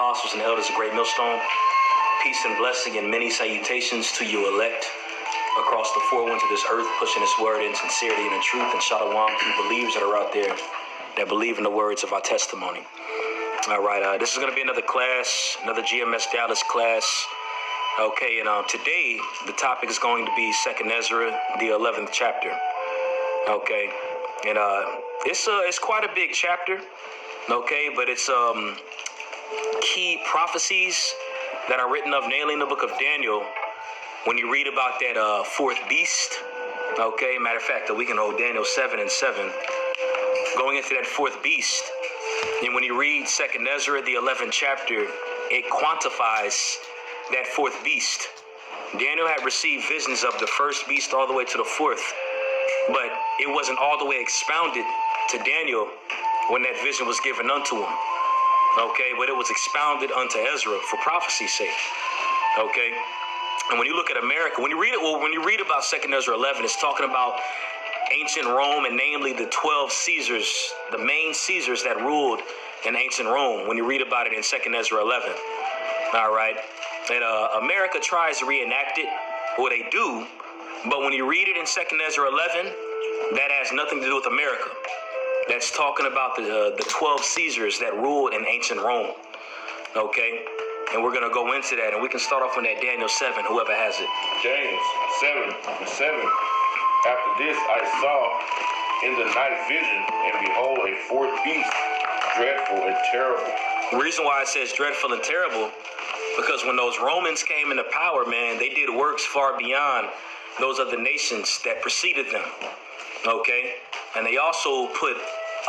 apostles and elders of Great Millstone. Peace and blessing and many salutations to you elect across the four winds of this earth, pushing this word in sincerity and in truth, and shalom to believers that are out there that believe in the words of our testimony. All right, this is going to be another class, another GMS Dallas class. Okay, and today the topic is going to be 2nd Ezra, the 11th chapter. Okay, and it's quite a big chapter. Okay, but it's key prophecies that are written of, namely in the book of Daniel. When you read about that fourth beast, okay, matter of fact, we can hold Daniel 7 and 7, going into that fourth beast. And when you read 2nd Ezra, the 11th chapter, it quantifies that fourth beast. Daniel had received visions of the first beast all the way to the fourth, but it wasn't all the way expounded to Daniel when that vision was given unto him. Okay, but it was expounded unto Ezra for prophecy's sake. Okay. And when you look at America, when you read about 2nd Ezra 11, it's talking about ancient Rome, and namely the 12 Caesars, the main Caesars that ruled in ancient Rome. When you read about it in 2nd Ezra 11, all right, and America tries to reenact it, or they do, but when you read it in 2nd Ezra 11, that has nothing to do with America. That's talking about the 12 Caesars that ruled in ancient Rome. Okay. And we're going to go into that, and we can start off on that Daniel 7, whoever has it. James 7:7. After this I saw in the night vision, and behold, a fourth beast, dreadful and terrible. The reason why it says dreadful and terrible, because when those Romans came into power, man, they did works far beyond those other nations that preceded them. Okay? And they also put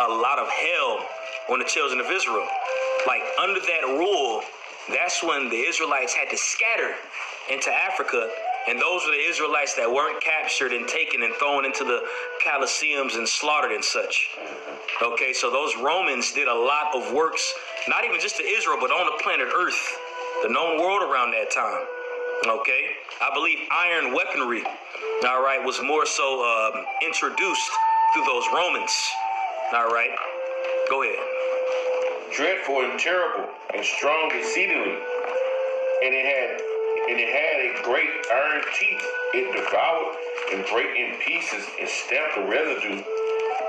a lot of hell on the children of Israel. Like, under that rule, that's when the Israelites had to scatter into Africa, and those were the Israelites that weren't captured and taken and thrown into the Colosseums and slaughtered and such. Okay, so those Romans did a lot of works, not even just to Israel, but on the planet Earth, the known world around that time. Okay, I believe iron weaponry, all right, was more so introduced through those Romans. All right, go ahead. Dreadful and terrible and strong exceedingly, and it had a great iron teeth. It devoured and brake in pieces and stamped the residue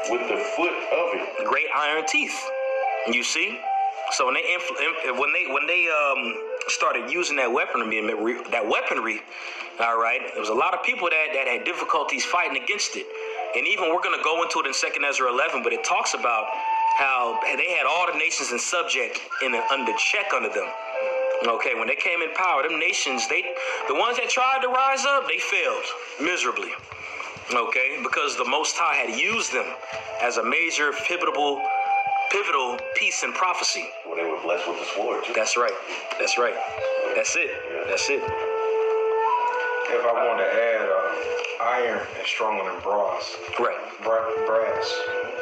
with the foot of it. Great iron teeth. You see, so when they started using that weaponry, all right, there was a lot of people that had difficulties fighting against it. And even we're going to go into it in 2nd Ezra 11, but it talks about how they had all the nations in subject and under check under them. Okay, when they came in power, them nations, the ones that tried to rise up, they failed miserably. Okay, because the Most High had used them as a major pivotal piece in prophecy. Well, they were blessed with the sword, too. That's right. That's right. That's it. That's it. If I want to add, iron is stronger than brass. Right. Brass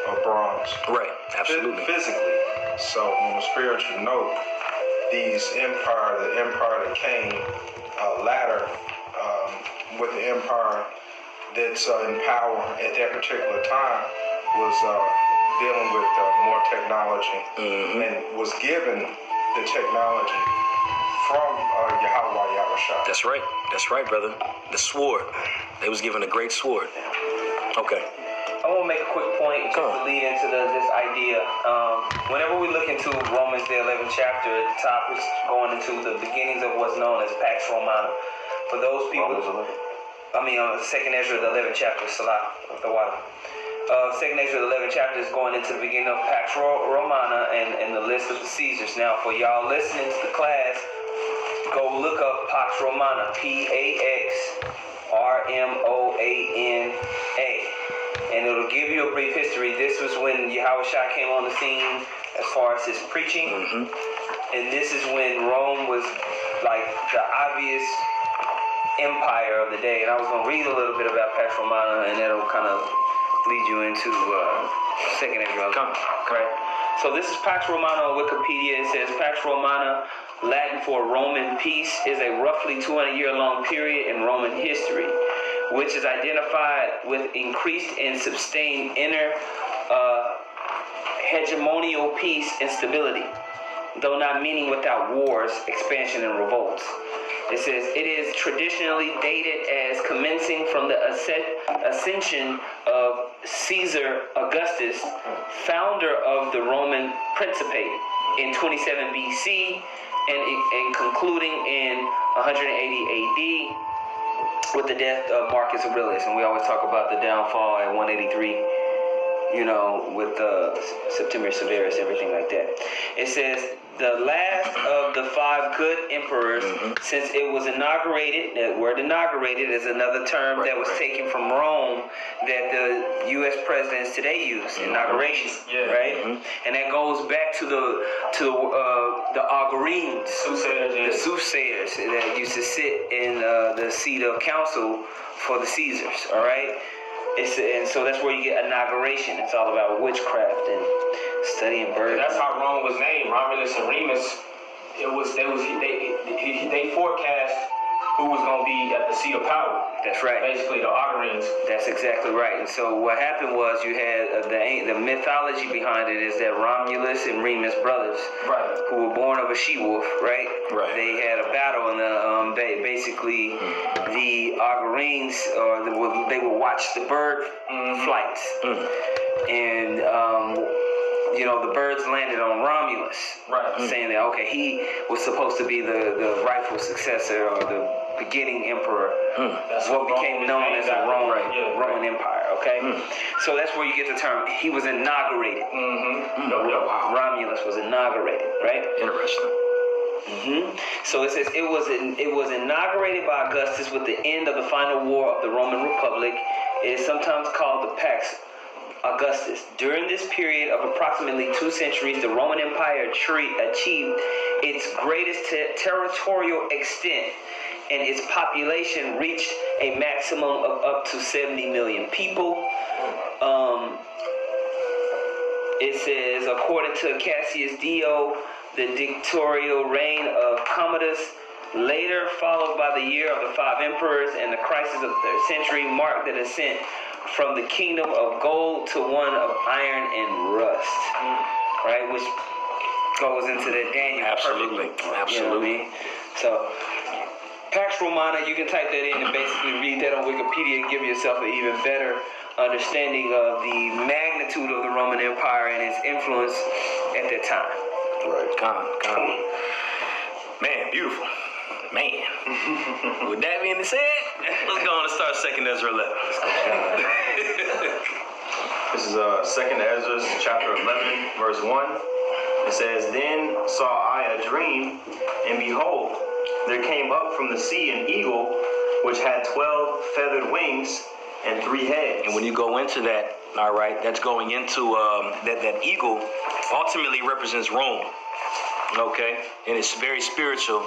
or bronze. Right. Absolutely. Physically. So on a spiritual note, the empire that came latter with the empire that's in power at that particular time was dealing with more technology, and was given the technology from Yahweh Yahushua. That's right. That's right, brother. The sword. They was given a great sword. Okay. I want to make a quick point just to lead into this idea. Whenever we look into Romans, the 11th chapter, at the top is going into the beginnings of what's known as Pax Romana. For those people, 2nd Ezra, the 11th chapter, Salah, the water. 2nd Ezra, the 11th chapter is going into the beginning of Pax Romana and the list of the Caesars. Now, for y'all listening to the class, go look up Pax Romana, PAXRMOANA, and it'll give you a brief history. This was when Yahushua came on the scene as far as his preaching, and this is when Rome was like the obvious empire of the day. And I was going to read a little bit about Pax Romana, and that'll kind of lead you into 2nd Ezra. Right. So this is Pax Romana on Wikipedia. It says Pax Romana, Latin for Roman peace, is a roughly 200-year-long period in Roman history, which is identified with increased and sustained inner hegemonial peace and stability. though not meaning without wars, expansion, and revolts. It says, it is traditionally dated as commencing from the ascension of Caesar Augustus, founder of the Roman Principate, in 27 BC, and concluding in 180 AD with the death of Marcus Aurelius. And we always talk about the downfall at 183, with Septimius Severus, everything like that. It says, the last of the 5 good emperors, since it was inaugurated, that word inaugurated is another term that was taken from Rome that the U.S. presidents today use, inauguration, right? And that goes back to the Augurenes, the soothsayers that used to sit in the seat of council for the Caesars, all right? And so that's where you get inauguration. It's all about witchcraft and studying birds. That's how Rome was named. Romulus and Remus. They forecast who was going to be at the seat of power. That's right. Basically, the Augurenes. That's exactly right. And so what happened was you had the mythology behind it is that Romulus and Remus brothers, who were born of a she-wolf, right? They had a battle, and basically the Augurenes, they would watch the bird flights, and the birds landed on Romulus, saying that he was supposed to be the rightful successor or the beginning emperor, what became known as the Roman Empire. Okay, so that's where you get the term. He was inaugurated. Romulus was inaugurated, right? Interesting. So it says it was inaugurated by Augustus with the end of the final war of the Roman Republic. It is sometimes called the Pax Augustus. During this period of approximately 2 centuries, the Roman Empire achieved its greatest territorial extent, and its population reached a maximum of up to 70 million people. It says, according to Cassius Dio, the dictatorial reign of Commodus, later followed by the year of the 5 emperors and the crisis of the 3rd century, marked the descent from the kingdom of gold to one of iron and rust, right? Which goes into the Daniel. Absolutely. You know what I mean? So, Pax Romana, you can type that in and basically read that on Wikipedia and give yourself an even better understanding of the magnitude of the Roman Empire and its influence at that time. Right. Con. Man, beautiful. Man. With that being said, let's go on and start 2nd Ezra 11. This is 2nd Ezra chapter 11, verse 1. It says, Then saw I a dream, and behold, there came up from the sea an eagle, which had 12 feathered wings and 3 heads. And when you go into that, all right, that's going into that eagle ultimately represents Rome. Okay? And it's very spiritual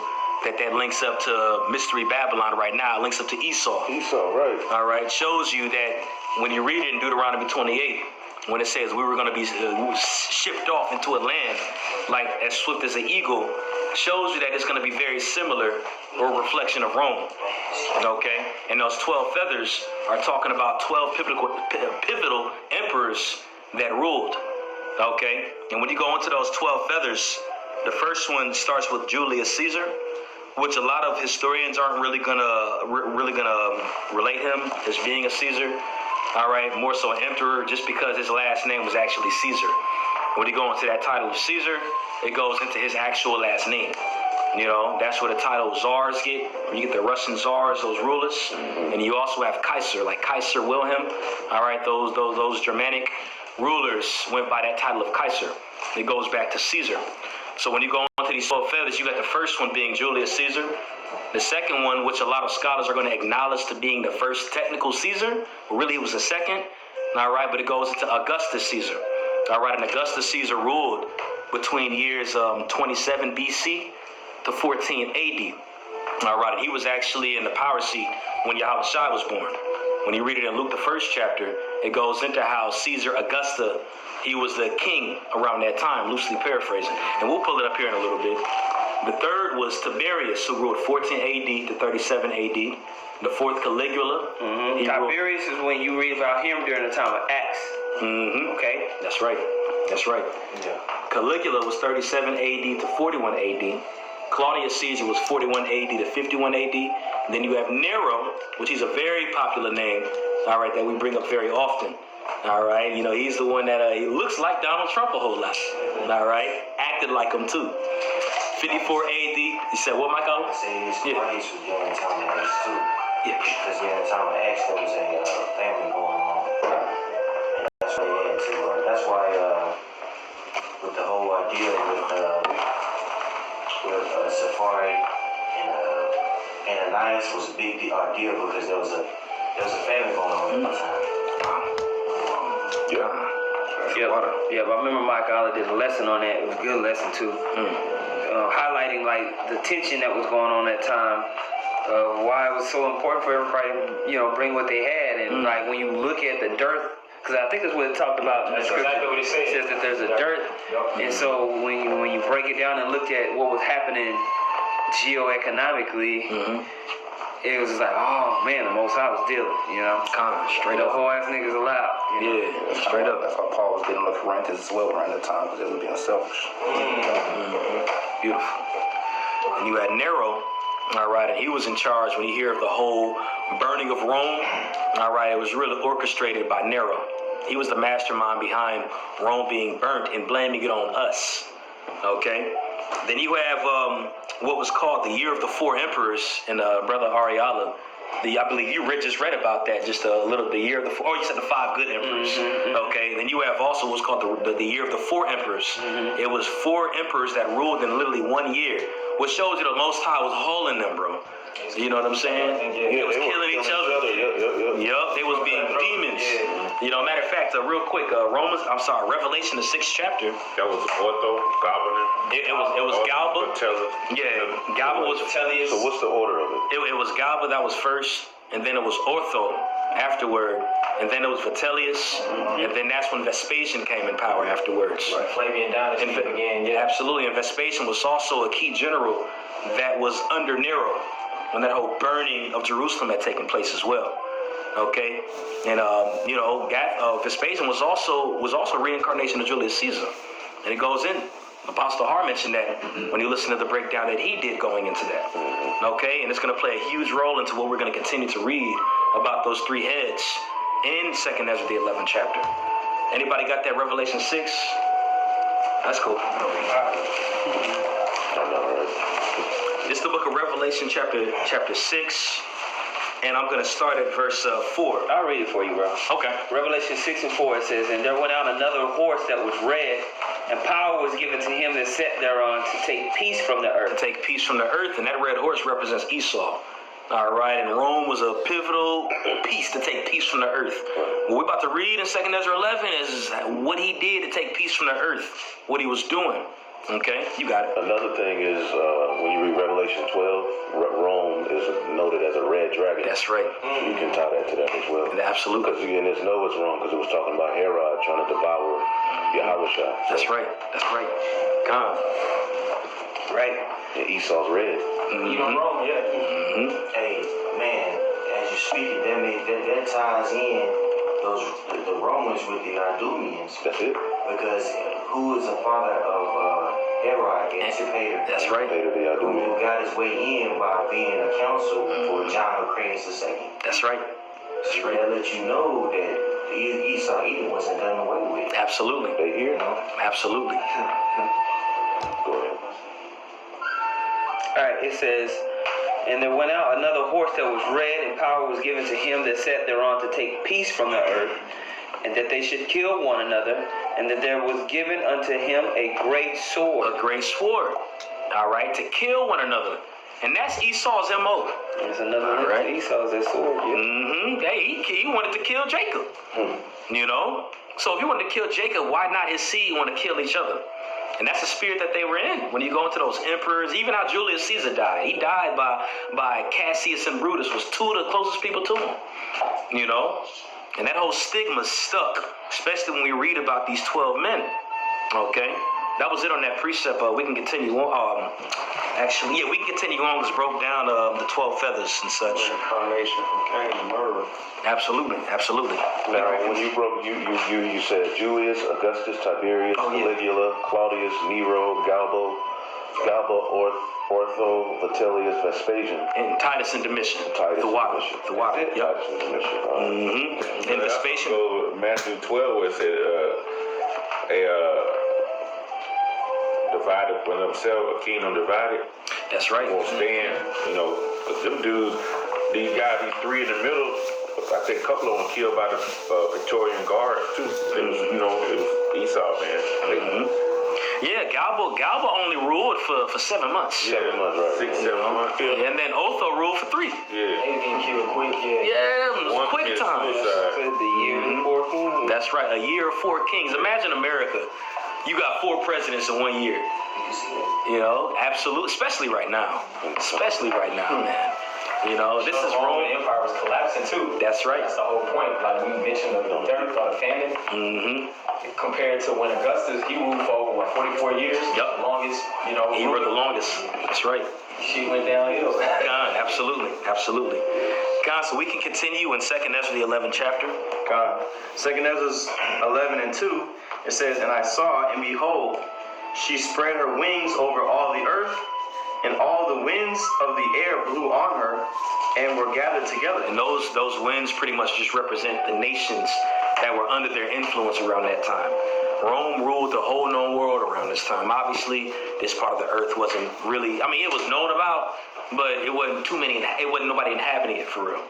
that links up to Mystery Babylon right now. It links up to Esau. Right. All right. Shows you that when you read it in Deuteronomy 28, when it says we were going to be shipped off into a land like as swift as an eagle, shows you that it's going to be very similar or a reflection of Rome. Okay? And those 12 feathers are talking about 12 pivotal emperors that ruled. Okay? And when you go into those 12 feathers, the first one starts with Julius Caesar, which a lot of historians aren't really gonna relate him as being a Caesar. All right, more so an emperor, just because his last name was actually Caesar. When you go into that title of Caesar, it goes into his actual last name. That's where the title czars get. When you get the Russian czars, those rulers, and you also have Kaiser, like Kaiser Wilhelm. All right, those Germanic rulers went by that title of Kaiser. It goes back to Caesar. So when you go into these 12 feathers, you got the first one being Julius Caesar. The second one, which a lot of scholars are going to acknowledge to being the first technical Caesar, really it was the second. All right, but it goes into Augustus Caesar. All right, and Augustus Caesar ruled between years 27 BC to 14 AD. All right, and he was actually in the power seat when Yahushua was born. When you read it in Luke, the 1st chapter, it goes into how Caesar Augusta, he was the king around that time, loosely paraphrasing. And we'll pull it up here in a little bit. The third was Tiberius, who ruled 14 AD to 37 AD. The fourth, Caligula. Tiberius is when you read about him during the time of Acts. Okay. That's right. That's right. Yeah. Caligula was 37 AD to 41 AD. Claudius Caesar was 41 AD to 51 AD. Then you have Nero, which is a very popular name, all right, that we bring up very often. All right, you know, he's the one that he looks like Donald Trump a whole lot. All right, acted like him too. 54 AD. You said what, Michael? I say his Claudius was during the time of Acts too. Yeah. Because during the time of Acts there was a famine going on. And that's what they had to. That's why with the whole idea with Safari and Ananias was a big deal because there was a famine going on at the time. Yeah, but I remember Mike Alla did a lesson on that. It was a good lesson too. Highlighting like the tension that was going on at that time. Why it was so important for everybody to, you know, bring what they had. And like when you look at the dearth, because I think that's what it talked about. That's exactly what it says. It says that there's a dearth. And so when you break it down and looked at what was happening geoeconomically, it was just like, oh man, the Most High was dealing, you know. Straight The up. whole ass niggas allowed. You know? Yeah, straight up. That's why Paul was getting the Corinthians as well around that time because they were being selfish. Beautiful. And you had Nero, all right, and he was in charge when you hear of the whole burning of Rome, all right, it was really orchestrated by Nero. He was the mastermind behind Rome being burnt and blaming it on us, okay? Then you have what was called the Year of the Four Emperors, and Brother Ariala, I believe you just read about that, just a little, the Year of the Four, you said the Five Good Emperors, okay? Then you have also what's called the Year of the Four Emperors. It was four emperors that ruled in literally 1 year, which shows you the Most High was hauling them, bro. You know what I'm saying? They was killing each other. Yup, they was being demons. You know, matter of fact, real quick, Revelation, the 6th chapter. That was Ortho, Governor. It was Galba. Yeah, Galba was Vitellius. So what's the order of it? It was Galba that was first, and then it was Ortho afterward, and then it was Vitellius, and then that's when Vespasian came in power afterwards. Flavian Dynasty began, Absolutely, and Vespasian was also a key general that was under Nero when that whole burning of Jerusalem had taken place as well. Okay, and Vespasian was also reincarnation of Julius Caesar, and it goes in. Apostle Har mentioned that when you listen to the breakdown that he did going into that. Okay, and it's going to play a huge role into what we're going to continue to read about those three heads in 2nd Ezra, the 11th chapter. Anybody got that Revelation 6? That's cool. This is the book of Revelation, chapter 6, and I'm going to start at verse 4. I'll read it for you, bro. Okay. Revelation 6 and 4, it says, "And there went out another horse that was red, and power was given to him that sat thereon to take peace from the earth." To take peace from the earth, and that red horse represents Esau. All right, and Rome was a pivotal piece to take peace from the earth. What we're about to read in 2nd Ezra 11 is what he did to take peace from the earth, what he was doing. Okay, you got it. Another thing is when you read Revelation 12, Rome is noted as a red dragon. That's right. You can tie that to that as well. Absolutely. Because again, it's no, it's wrong because it was talking about Herod trying to devour Yahushua. That's right. That's right. Come. Right. And Esau's red. You don't wrong, yeah. Hey, man, as you speak it, that ties in the Romans with the Idumeans. That's it. Because who is the father of Herod? Antipater. That's right. Antipater the Who Idumeans. got his way in by being a counsel for John Hyrcanus II. That's right. So that let you know that Esau Edom wasn't done away with. Absolutely. They here? You know? Absolutely. Go ahead. All right, it says, "And there went out another horse that was red, and power was given to him that sat thereon to take peace from the earth, and that they should kill one another, and that there was given unto him a great sword." A great sword. All right, to kill one another. And that's Esau's M.O. There's another All one right. to Esau's that sword. Yeah. Hey, he wanted to kill Jacob. You know? So if he wanted to kill Jacob, why not his seed want to kill each other? And that's the spirit that they were in. When you go into those emperors, even how Julius Caesar died. He died by Cassius and Brutus, was two of the closest people to him. You know? And that whole stigma stuck, especially when we read about these 12 men. Okay? That was it on that precept. We can continue on. Actually, yeah, we can continue on. It's broke down the 12 feathers and such. Incarnation from Cain to murder. Absolutely. Now, when you broke, you said Julius, Augustus, Tiberius, Caligula, Claudius, Nero, Galba, Ortho, Vitellius, Vespasian, And Titus and Domitian. The water. Yep. Titus and Domitian. And Vespasian. So Matthew 12, where it said, divided for themselves, a kingdom divided That's right. won't stand. But them dudes, these guys, these three in the middle, I think a couple of them killed by the Victorian Guard too. It was, it was Esau, man. Yeah, Galba only ruled for 7 months. 7 months, right? 6, 7 months. And then Otho ruled for 3. Yeah. They getting killed quick, Yeah, it was One quick kid time. suicide. The year of 4 kings. That's right, a year of 4 kings. Imagine America. You got 4 presidents in 1 year. You see that? Absolutely, especially right now, man. This is The Roman Rome. Empire was collapsing too. That's right. That's the whole point. Like we mentioned the dearth or the famine. Compared to when Augustus, he ruled for over 44 years. Yep. The longest, He were the longest. That's right. She went downhill. God, absolutely. God, so we can continue in 2nd Ezra, the 11th chapter. God. 2nd Ezra 11 and 2, it says, And I saw, and behold, she spread her wings over all the earth, and all the winds of the air blew on her, and were gathered together. And those winds pretty much just represent the nations that were under their influence around that time. Rome ruled the whole known world around this time. Obviously, this part of the earth wasn't really, it was known about, but it wasn't nobody inhabiting it for real,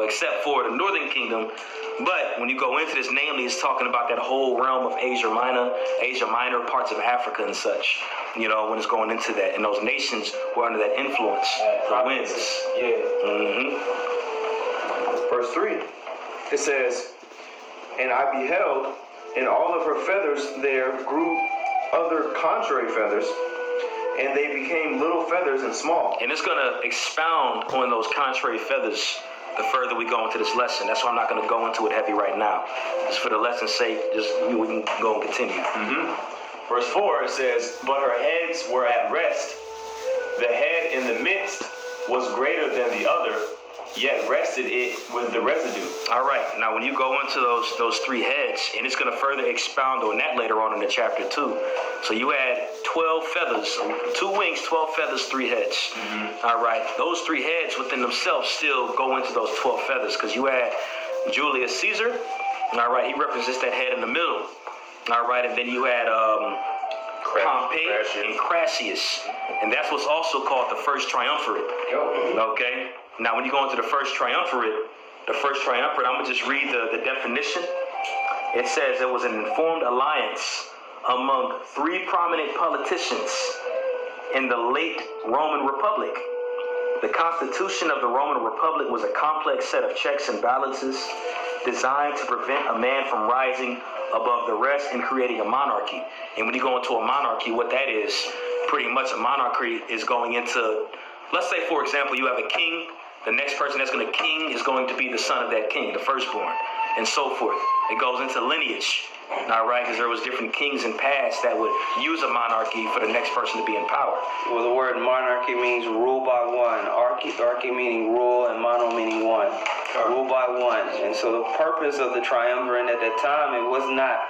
except for the northern kingdom. But when you go into this, namely, it's talking about that whole realm of Asia Minor, parts of Africa and such, when it's going into that. And those nations were under that influence, the winds. Yeah. Verse 3, it says, And I beheld, and all of her feathers there grew other contrary feathers, and they became little feathers and small. And it's going to expound on those contrary feathers the further we go into this lesson. That's why I'm not going to go into it heavy right now. Just for the lesson's sake, we can go and continue. Verse 4, it says, But her heads were at rest. The head in the midst was greater than the other, yet rested it with the residue. All right. Now, when you go into those 3 heads, and it's going to further expound on that later on in the chapter 2. So you add 12 feathers, 2 wings, 12 feathers, 3 heads. All right. Those 3 heads within themselves still go into those 12 feathers, because you add Julius Caesar. All right. He represents that head in the middle. All right. And then you add Pompey and Crassus. And that's what's also called the first triumvirate. Okay. Now, when you go into the first triumvirate, I'm going to just read the definition. It says it was an informed alliance among 3 prominent politicians in the late Roman Republic. The Constitution of the Roman Republic was a complex set of checks and balances designed to prevent a man from rising above the rest and creating a monarchy. And when you go into a monarchy, what that is, pretty much a monarchy is going into, let's say, for example, you have a king. The next person that's going to king is going to be the son of that king, the firstborn, and so forth. It goes into lineage, all right, because there was different kings in past that would use a monarchy for the next person to be in power. Well, the word monarchy means rule by one. Archy meaning rule, and mono meaning one. Rule by one. And so the purpose of the triumvirate at that time, it was not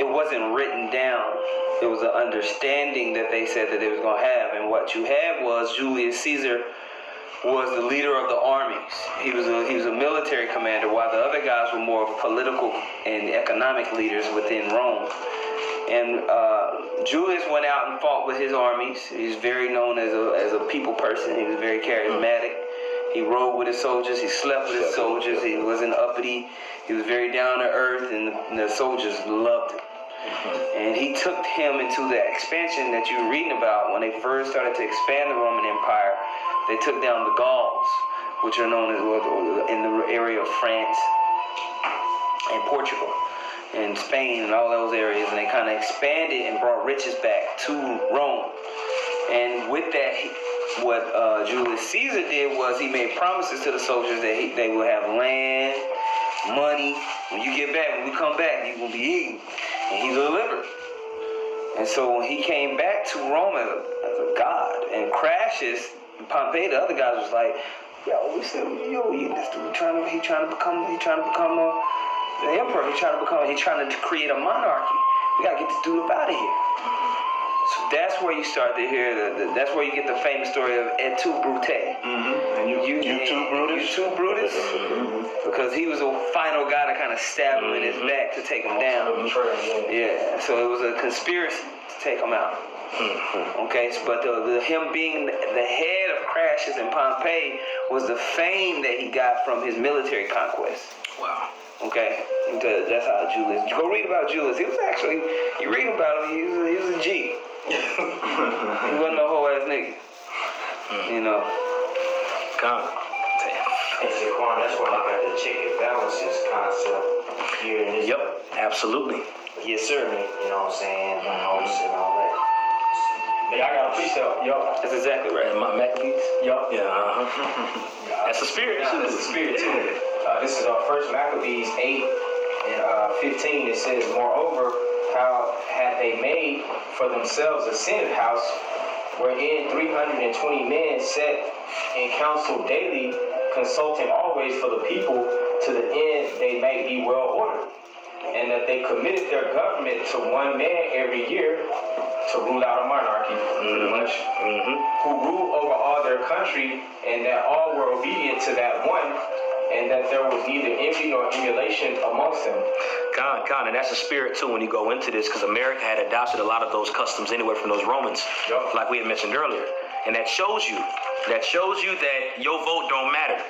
it wasn't written down. It was an understanding that they said that they was going to have. And what you had was Julius Caesar was the leader of the armies. He was a military commander, while the other guys were more political and economic leaders within Rome. And Julius went out and fought with his armies. He's very known as a people person. He was very charismatic. He rode with his soldiers. He slept with his soldiers. He wasn't uppity. He was very down to earth, and the soldiers loved him. And he took him into the expansion that you're reading about. When they first started to expand the Roman Empire, they took down the Gauls, which are known as in the area of France and Portugal and Spain and all those areas. And they kind of expanded and brought riches back to Rome. And with that, what Julius Caesar did was he made promises to the soldiers that they would have land, money. When you get back, when we come back, you're going to be eating. And he delivered. And so when he came back to Rome as a god and crashes, Pompey, the other guys was like, yo, we said, yo, this dude he trying to become the emperor. He's trying to create a monarchy. We gotta get this dude up out of here. So that's where you start to hear that's where you get the famous story of Et tu, Brute. And You too, Brutus? Because he was the final guy to kind of stab him in his back to take him down. Yeah, so it was a conspiracy to take him out. Okay, but him being the head of Crassus and Pompey was the fame that he got from his military conquest. Wow. Okay, that's how Julius. Go read about Julius. He was actually, you read about him, he was a G. He wasn't no whole ass nigga. You know. God. And Shaquan, that's why I got the check and balances concept here in this. Yep, absolutely. Yes, sir. You know what I'm saying? The house and all that. Hey, I got a precept, That's exactly right. And my Maccabees? Yup. Yeah, That's the spirit, too. That's the spirit, too. This is First Maccabees 8 and 15. It says, moreover, how had they made for themselves a senate house, wherein 320 men sat in council daily, consulting always for the people, to the end they may be well ordered, and that they committed their government to one man every year to rule out a monarchy, pretty much, who ruled over all their country, and that all were obedient to that one, and that there was neither envy nor emulation amongst them. And that's the spirit too when you go into this, because America had adopted a lot of those customs anyway from those Romans, like we had mentioned earlier. And that shows you that your vote don't matter.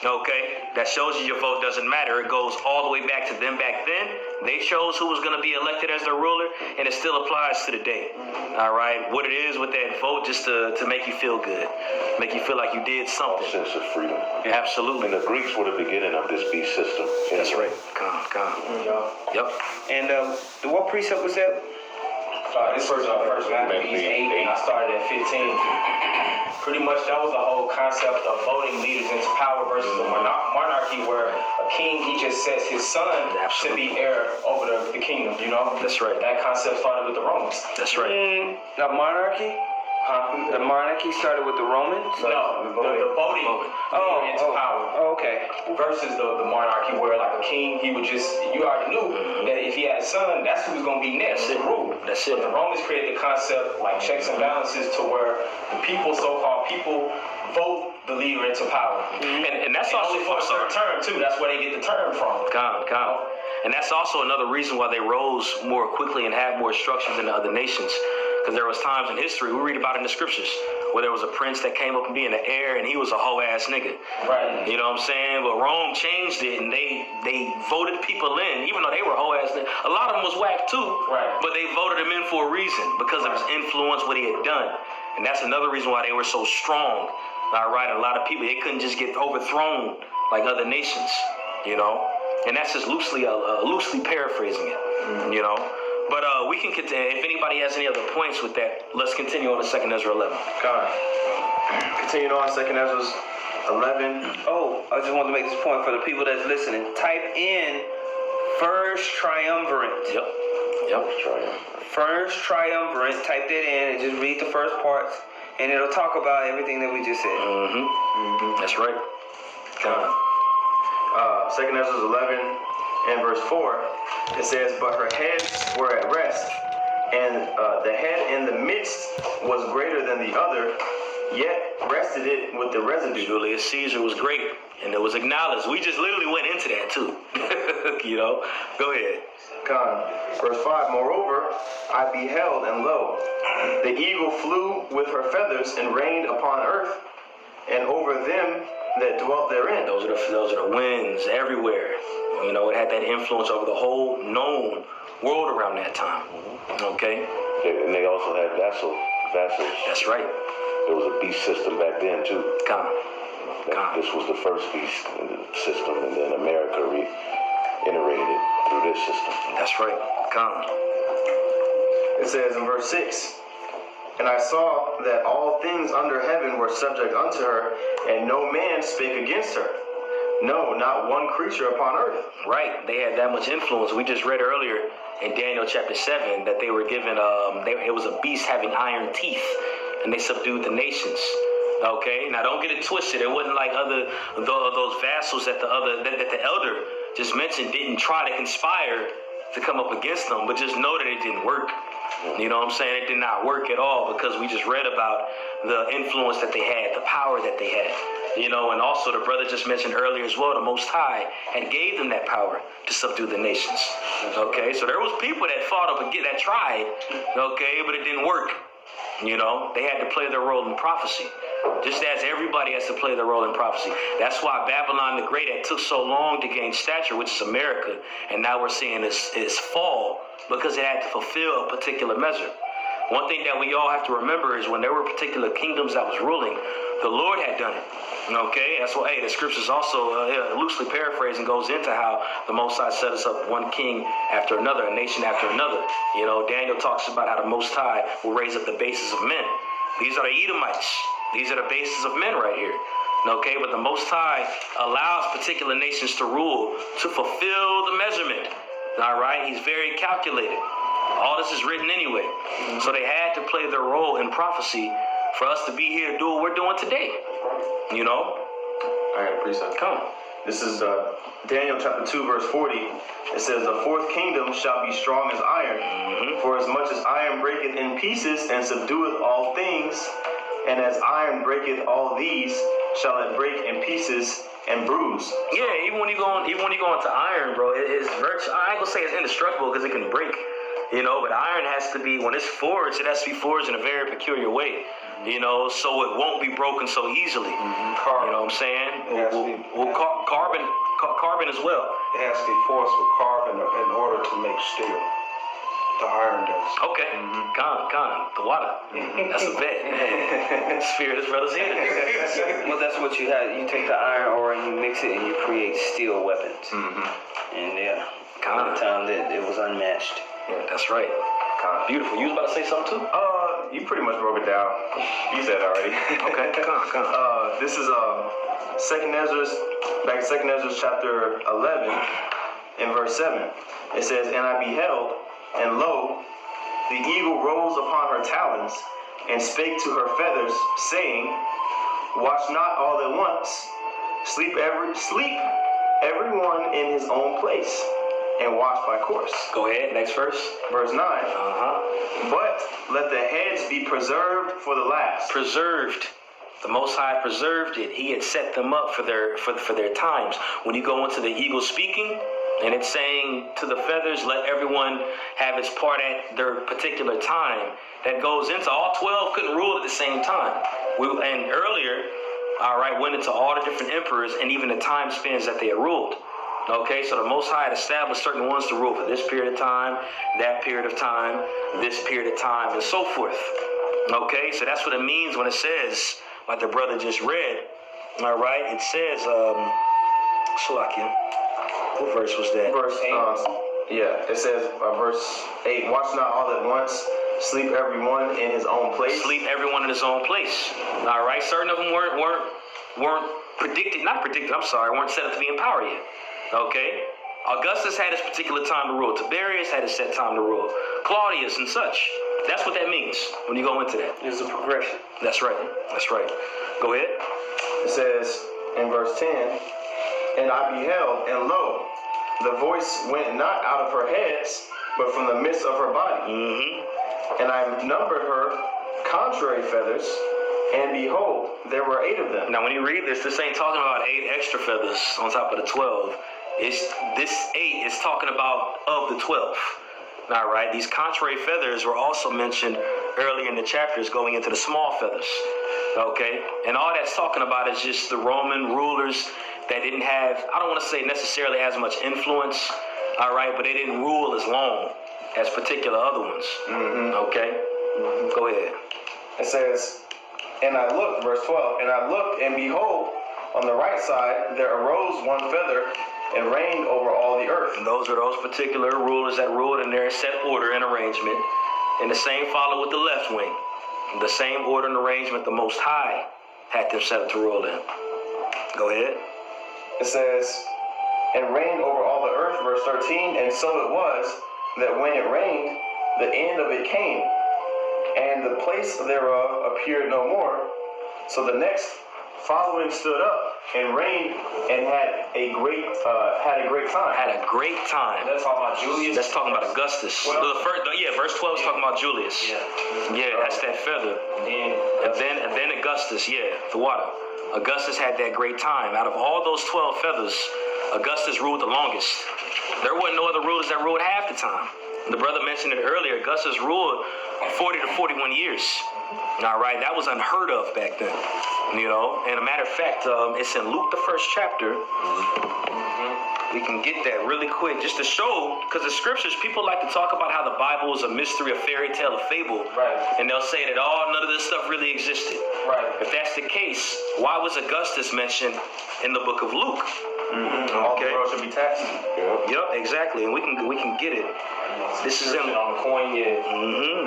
Okay? That shows you your vote doesn't matter. It goes all the way back to them back then. They chose who was going to be elected as their ruler, and it still applies to the day. All right? What it is with that vote, just to make you feel good, make you feel like you did something. Sense of freedom. Absolutely. And the Greeks were the beginning of this beast system. That's right. Yep. And what precept was that? This was First Maccabees 8, and I started at 15. Pretty much that was the whole concept of voting leaders into power versus a monarchy, where a king, he just sets his son to be heir over the kingdom, you know? That's right. That concept started with the Romans. That's right. The monarchy? The monarchy started with the Romans? No, the voting leader into power. Oh, okay. Versus the monarchy, where like a king, he would just, you already knew that if he had a son, that's who was going to be next to rule. That's it. But the Romans created the concept like checks and balances to where the people, so-called people, vote the leader into power. And that's also for a certain term too. That's where they get the term from. And that's also another reason why they rose more quickly and had more structure than the other nations. Because there was times in history, we read about in the scriptures, where there was a prince that came up and being the heir, and he was a hoe ass nigga. Right. You know what I'm saying? But Rome changed it, and they voted people in, even though they were hoe ass niggas. A lot of them was whack too. Right. But they voted him in for a reason, because of his influence, what he had done. And that's another reason why they were so strong. All right, a lot of people, they couldn't just get overthrown like other nations, you know? And that's just loosely paraphrasing it, you know? But we can continue. If anybody has any other points with that, let's continue on to 2nd Ezra 11. Continuing on 2nd Ezra 11. Oh, I just wanted to make this point for the people that's listening. Type in First Triumvirate. Yep. First Triumvirate. Type that in and just read the first parts, and it'll talk about everything that we just said. That's right. 2nd Ezra 11 and verse 4. It says, but her heads were at rest, and the head in the midst was greater than the other, yet rested it with the residue. Julius Caesar was great, and it was acknowledged. We just literally went into that too. You know? Go ahead. Verse 5, moreover, I beheld, and lo, the eagle flew with her feathers and reigned upon earth, and over them that dwelt therein. Those are the winds everywhere. You know, it had that influence over the whole known world around that time. Okay? And they also had vassals. That's right. There was a beast system back then too. This was the first beast system, and then America reiterated it through this system. That's right. It says in verse 6, and I saw that all things under heaven were subject unto her, and no man spake against her. No, not one creature upon earth. Right, they had that much influence. We just read earlier in Daniel chapter 7 that they were given, it was a beast having iron teeth, and they subdued the nations. Okay, now don't get it twisted. It wasn't like those vassals that the elder just mentioned didn't try to conspire to come up against them, but just know that it didn't work. You know what I'm saying? It did not work at all, because we just read about the influence that they had, the power that they had. You know, and also the brother just mentioned earlier as well, the Most High had gave them that power to subdue the nations. Okay, so there was people that fought up and that tried, okay, but it didn't work. You know, they had to play their role in prophecy, just as everybody has to play their role in prophecy. That's why Babylon the Great, it took so long to gain stature, which is America, and now we're seeing its fall, because it had to fulfill a particular measure. One thing that we all have to remember is when there were particular kingdoms that was ruling, the Lord had done it. Okay, that's why the scriptures also loosely paraphrasing goes into how the Most High set us up one king after another, a nation after another. You know, Daniel talks about how the Most High will raise up the bases of men. These are the Edomites. These are the bases of men right here. Okay, but the Most High allows particular nations to rule to fulfill the measurement. All right, he's very calculated. All this is written anyway. So they had to play their role in prophecy for us to be here to do what we're doing today. You know? All right, precept. Come. This is Daniel chapter 2, verse 40. It says, the fourth kingdom shall be strong as iron, for as much as iron breaketh in pieces and subdueth all things, and as iron breaketh all these, shall it break in pieces and bruise. Yeah, even when you go into iron, bro, it's virtual. I ain't gonna say it's indestructible because it can break. You know, but iron has to be, when it's forged, it has to be forged in a very peculiar way. You know, so it won't be broken so easily. You know what I'm saying? Carbon as well. It has to be forced with carbon in order to make steel. The iron does. Okay. The water. That's a bet. Spirit is brothers in. Well, that's what you have. You take the iron ore and you mix it and you create steel weapons. And yeah, by the time that it was unmatched. Yeah, that's right. Beautiful. You was about to say something too? You pretty much broke it down. You said it already. Okay, this is back in 2 Esdras chapter 11 in verse 7. It says, and I beheld, and lo, the eagle rose upon her talons, and spake to her feathers, saying, watch not all at once, sleep everyone in his own place, and watch by course. Go ahead, next verse. Verse 9. But let the heads be preserved for the last. Preserved. The Most High preserved it. He had set them up for their times. When you go into the eagle speaking, and it's saying to the feathers, let everyone have its part at their particular time. That goes into all 12 couldn't rule at the same time. And earlier, went into all the different emperors and even the time spans that they had ruled. Okay, so the Most High had established certain ones to rule for this period of time, that period of time, this period of time, and so forth. Okay, so that's what it means when it says, like the brother just read, all right, it says, Shalakia, what verse was that? Verse 8. It says, verse 8, watch not all at once, sleep everyone in his own place. Sleep everyone in his own place. All right, certain of them weren't weren't set up to be in power yet. Okay? Augustus had his particular time to rule. Tiberius had his set time to rule. Claudius and such. That's what that means when you go into that. There's a progression. That's right. Go ahead. It says in verse 10, and I beheld, and lo, the voice went not out of her heads, but from the midst of her body. And I numbered her contrary feathers, and behold, there were 8 of them. Now, when you read this ain't talking about 8 extra feathers on top of the 12. This 8 is talking about of the 12. All right, these contrary feathers were also mentioned earlier in the chapters going into the small feathers. Okay, and all that's talking about is just the Roman rulers that didn't have, I don't want to say necessarily as much influence, all right, but they didn't rule as long as particular other ones. Okay, go ahead. It says, and I looked, verse 12, and I looked, and behold, on the right side there arose one feather, and reigned over all the earth. And those are those particular rulers that ruled in their set order and arrangement. And the same followed with the left wing. The same order and arrangement the Most High had them set up to rule in. Go ahead. it says, and reigned over all the earth, verse 13, and so it was that when it rained, the end of it came, and the place thereof appeared no more. So the next following stood up and reigned and had a great time. Had a great time. That's talking about Julius. That's talking about Augustus. Verse 12 is talking about Julius. Yeah, that's that feather. And then Augustus, the water. Augustus had that great time. Out of all those 12 feathers, Augustus ruled the longest. There wasn't no other rulers that ruled half the time. The brother mentioned it earlier. Augustus ruled 40 to 41 years. All right, that was unheard of back then. You know, and a matter of fact, it's in Luke, the 1st chapter. We can get that really quick just to show, because the scriptures, people like to talk about how the Bible is a mystery, a fairy tale, a fable. Right. And they'll say that, none of this stuff really existed. Right. If that's the case, why was Augustus mentioned in the book of Luke? All the world should be taxed. Yep, exactly. And we can get it. This is in on the coin,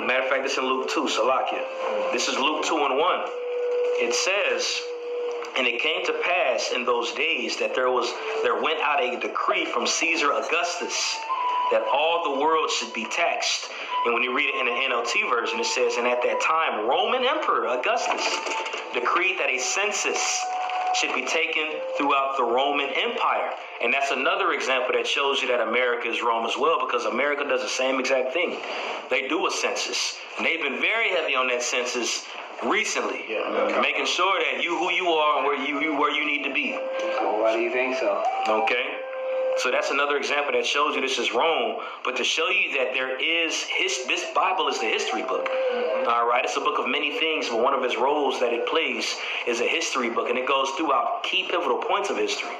Matter of fact, this is in Luke 2, Salakia. This is Luke 2 and 1. It says, and it came to pass in those days that there went out a decree from Caesar Augustus that all the world should be taxed. And when you read it in the NLT version, it says, and at that time, Roman Emperor Augustus decreed that a census should be taken throughout the Roman Empire. And that's another example that shows you that America is Rome as well, because America does the same exact thing. They do a census, and they've been very heavy on that census recently, making sure that you who you are and where you need to be. Why do you think so? Okay. So that's another example that shows you this is Rome, but to show you that there is this Bible is the history book. All right, it's a book of many things, but one of its roles that it plays is a history book, and it goes throughout key pivotal points of history.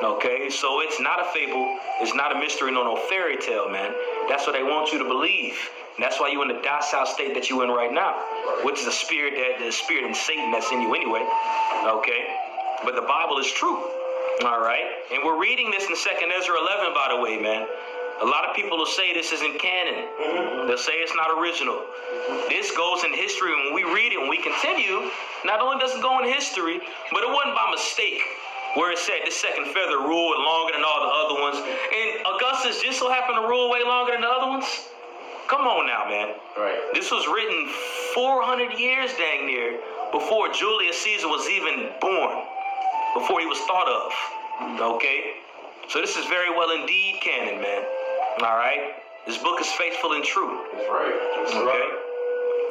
Okay, so it's not a fable, it's not a mystery, no fairy tale, man. That's what they want you to believe. And that's why you're in the docile state that you're in right now, which is the spirit and Satan that's in you anyway. Okay, but the Bible is true. All right, and we're reading this in 2nd Ezra 11, by the way, man. A lot of people will say this isn't canon. They'll say it's not original. This goes in history, and when we read it, when we continue, not only does it go in history, but it wasn't by mistake where it said this second feather ruled longer than all the other ones. And Augustus just so happened to rule way longer than the other ones. Come on now, man. Right. This was written 400 years dang near before Julius Caesar was even born, before he was thought of. Okay? So this is very well indeed canon, man. All right? This book is faithful and true. That's right. That's okay? right.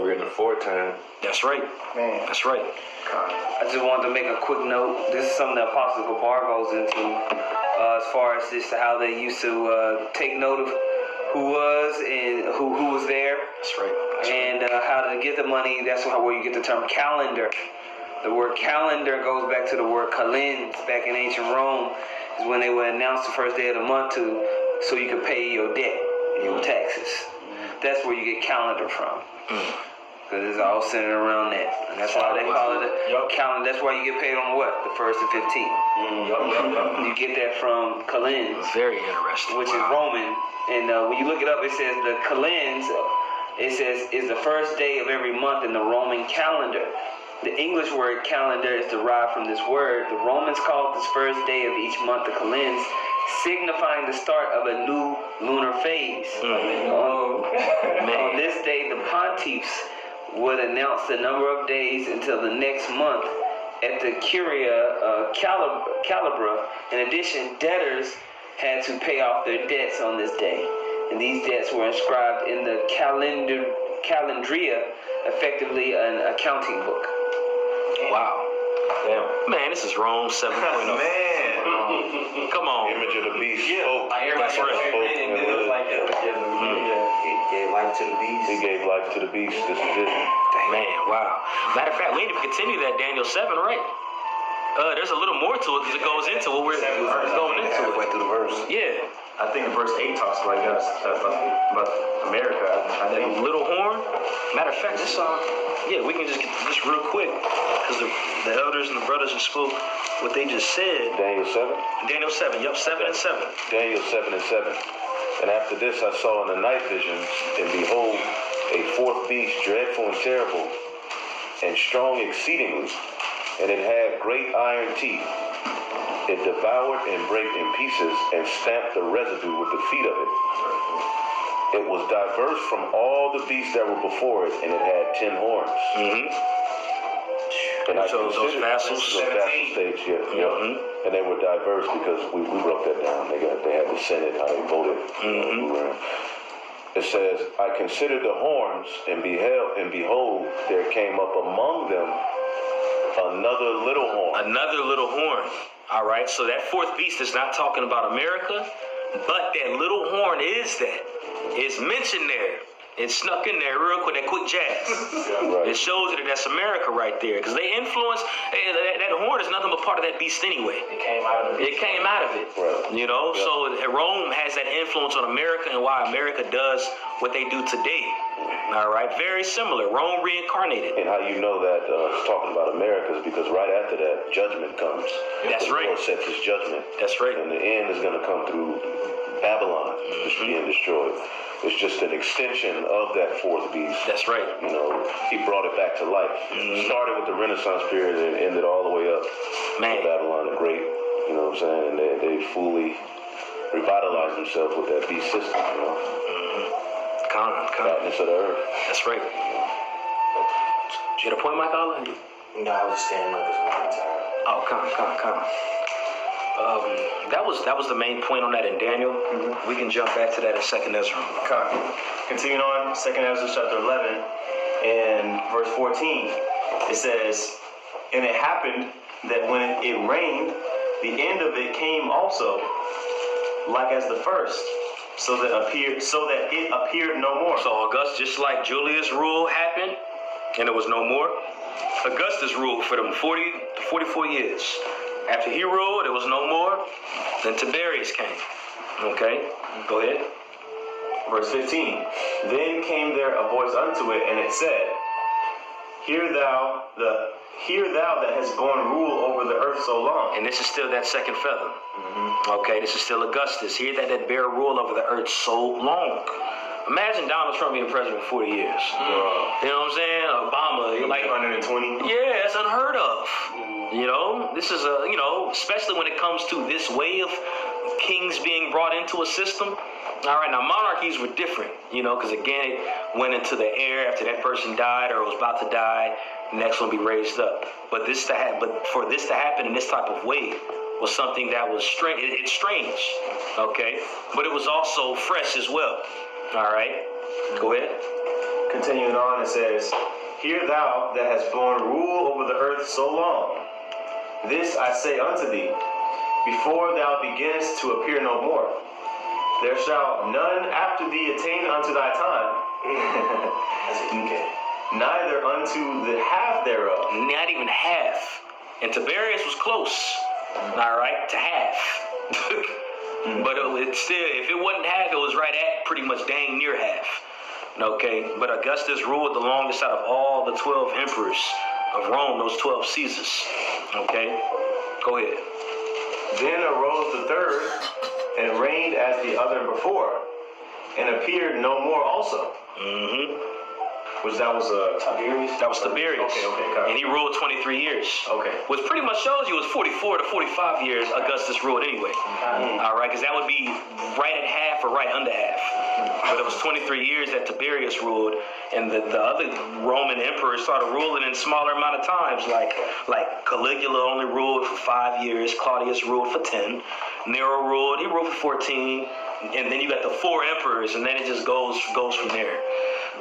We're in the 4th time. That's right. Man. That's right. I just wanted to make a quick note. This is something that Apostle Gabar goes into as far as just how they used to take note of who was and who was there. That's right. And how to get the money. That's where you get the term calendar. The word calendar goes back to the word kalends back in ancient Rome, is when they would announce the first day of the month so you could pay your debt, your taxes. That's where you get calendar from. Because it's all centered around that. And that's why they call it a calendar. That's why you get paid on what? The 1st and 15th. You get that from kalends. Very interesting. Which is Roman. And when you look it up, it says the kalends, it says, is the first day of every month in the Roman calendar. The English word calendar is derived from this word. The Romans called this first day of each month the kalends, signifying the start of a new lunar phase. On this day, the pontiffs would announce the number of days until the next month at the Curia Calibra. In addition, debtors had to pay off their debts on this day, and these debts were inscribed in the Calendria, effectively an accounting book. Wow. Damn. Man, this is Rome 7.0. Man. Come on. Image of the beast spoke. That's right. He gave life to the beast. He gave life to the beast. This is it. Man, wow. Matter of fact, we need to continue that Daniel 7, right? There's a little more to it because it goes into what we're going into. Halfway through the verse. Yeah. I think verse 8 talks like us about America. I think. Little horn. Matter of fact, this we can just get this real quick because the elders and the brothers just spoke what they just said. Daniel 7? Daniel 7. Yep, 7 and 7. Daniel 7 and 7. And after this I saw in the night visions, and behold, a 4th beast, dreadful and terrible, and strong exceedingly, and it had great iron teeth. It devoured and brake in pieces and stamped the residue with the feet of it. It was diverse from all the beasts that were before it, and it had 10 horns. And I So those considered vassals? those vassal states, and they were diverse because we broke that down. They had the Senate, how they voted. It says, I considered the horns, and behold, there came up among them another little horn. Another little horn. All right, so that fourth beast is not talking about America, but that little horn is that. It's mentioned there. It snuck in there real quick, that quick jazz. It shows you that that's America right there. Because they influence, that horn is nothing but part of that beast anyway. It came out of it. It came out of it. Right. You know, so Rome has that influence on America and why America does what they do today. All right, very similar. Rome reincarnated. And how you know that it's talking about America is because right after that, judgment comes. That's the right. Lord sets his judgment. That's right. And the end is going to come through Babylon, just being destroyed. It's just an extension of that fourth beast. That's right. You know, he brought it back to life. Started with the Renaissance period and ended all the way up to Babylon the Great. You know what I'm saying? And they fully revitalized themselves with that beast system, you know. Fatness of the earth. That's right. You get a point, Mike Allen? No, I was just standing up because I'm tired. Oh, come. That was the main point on that in Daniel. We can jump back to that in 2nd Ezra. Continuing on, 2nd Ezra chapter 11 and verse 14, it says, and it happened that when it rained, the end of it came also, like as the first, so that it appeared no more. So Augustus, just like Julius' rule happened, and it was no more, Augustus ruled for them 40 to 44 years. After he ruled, it was no more. Then Tiberius came. Okay, go ahead. Verse 15, then came there a voice unto it, and it said, Hear thou that hast borne rule over the earth so long. And this is still that second feather. Okay, this is still Augustus. Hear that bear rule over the earth so long. Imagine Donald Trump being president for 40 years. You know what I'm saying? Obama, like 120. Yeah, it's unheard of. You know, this is especially when it comes to this way of kings being brought into a system. All right, now monarchies were different, you know, because again, it went into the air after that person died or was about to die. The next one be raised up. But for this to happen in this type of way was something that was strange. It's strange, okay, but it was also fresh as well. All right, go ahead. Continuing on, it says, Hear thou that hast borne rule over the earth so long. This I say unto thee, before thou beginnest to appear no more. There shall none after thee attain unto thy time, neither unto the half thereof. Not even half. And Tiberius was close, all right, to half. But it's still, if it wasn't half, it was right at pretty much dang near half. Okay, but Augustus ruled the longest out of all the 12 emperors of Rome, those 12 Caesars. Okay, go ahead. Then arose the third, and reigned as the other before, and appeared no more also. Which that was Tiberius? That was Tiberius. Okay. And he ruled 23 years. Okay. Which pretty much shows you it was 44 to 45 years Augustus ruled anyway. All right, because that would be right at half or right under half. But it was 23 years that Tiberius ruled, and the other Roman emperors started ruling in smaller amount of times. Like Caligula only ruled for 5 years. Claudius ruled for 10. Nero ruled for 14. And then you got the 4 emperors, and then it just goes from there.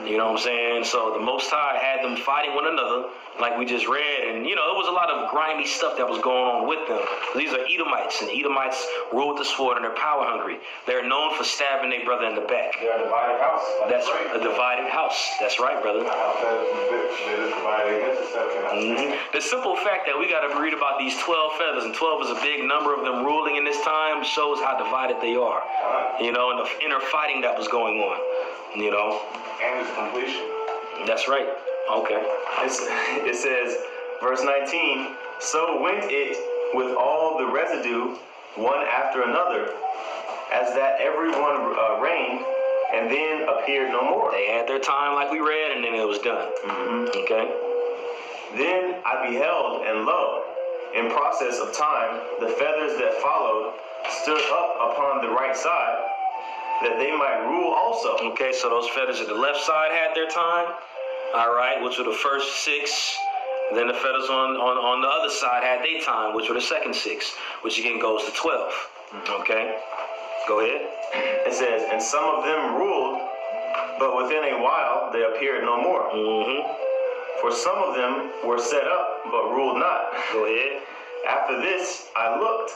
You know what I'm saying? So the Most High had them fighting one another, like we just read. And, you know, it was a lot of grimy stuff that was going on with them. These are Edomites, and Edomites rule with the sword, and they're power hungry. They're known for stabbing their brother in the back. They're a divided house. That's right. A divided house. That's right, brother. The simple fact that we got to read about these 12 feathers, and 12 is a big number of them ruling in this time, shows how divided they are. You know, and the inner fighting that was going on. You know? And its completion. That's right. Okay. It says, verse 19, so went it with all the residue, one after another, as that everyone reigned, and then appeared no more. They had their time like we read, and then it was done. Okay. Then I beheld, and lo, in process of time, the feathers that followed stood up upon the right side, that they might rule also. Okay, so those feathers at the left side had their time, all right, which were the first 6. Then the feathers on the other side had their time, which were the second 6, which again goes to 12. Okay, go ahead. It says, and some of them ruled, but within a while they appeared no more. For some of them were set up, but ruled not. Go ahead. After this I looked,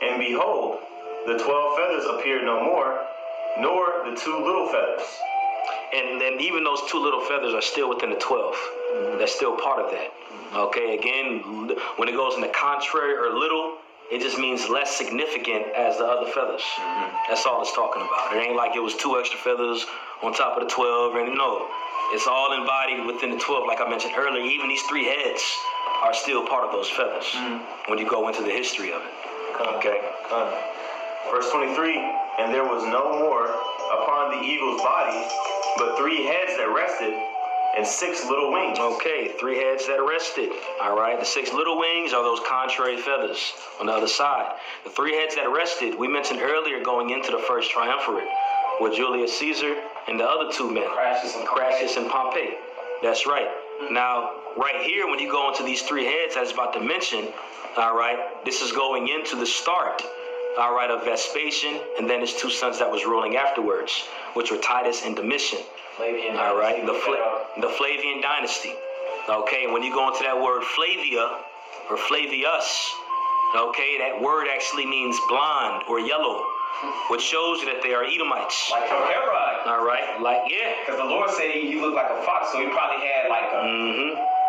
and behold, the 12 feathers appeared no more, nor the 2 little feathers. And then even those 2 little feathers are still within the 12. That's still part of that. Okay, again, when it goes in the contrary or little, it just means less significant as the other feathers. That's all it's talking about. It ain't like it was 2 extra feathers on top of the 12. And no, it's all embodied within the 12. Like I mentioned earlier, even these 3 heads are still part of those feathers when you go into the history of it. Okay. Verse 23, and there was no more upon the eagle's body, but 3 heads that rested, and 6 little wings. Okay, 3 heads that rested. All right, the 6 little wings are those contrary feathers on the other side. The 3 heads that rested, we mentioned earlier going into the first triumvirate, were Julius Caesar and the other 2 men, Crassus and Pompey. That's right. Now, right here, when you go into these 3 heads I was about to mention, all right, this is going into the start, all right, of Vespasian, and then his 2 sons that was ruling afterwards, which were Titus and Domitian. Flavian All right, dynasty. the Flavian dynasty. Okay, when you go into that word Flavia or Flavius, okay, that word actually means blonde or yellow, which shows you that they are Edomites. Like from Herod. All right, like yeah. Because the Lord said he looked like a fox, so he probably had like a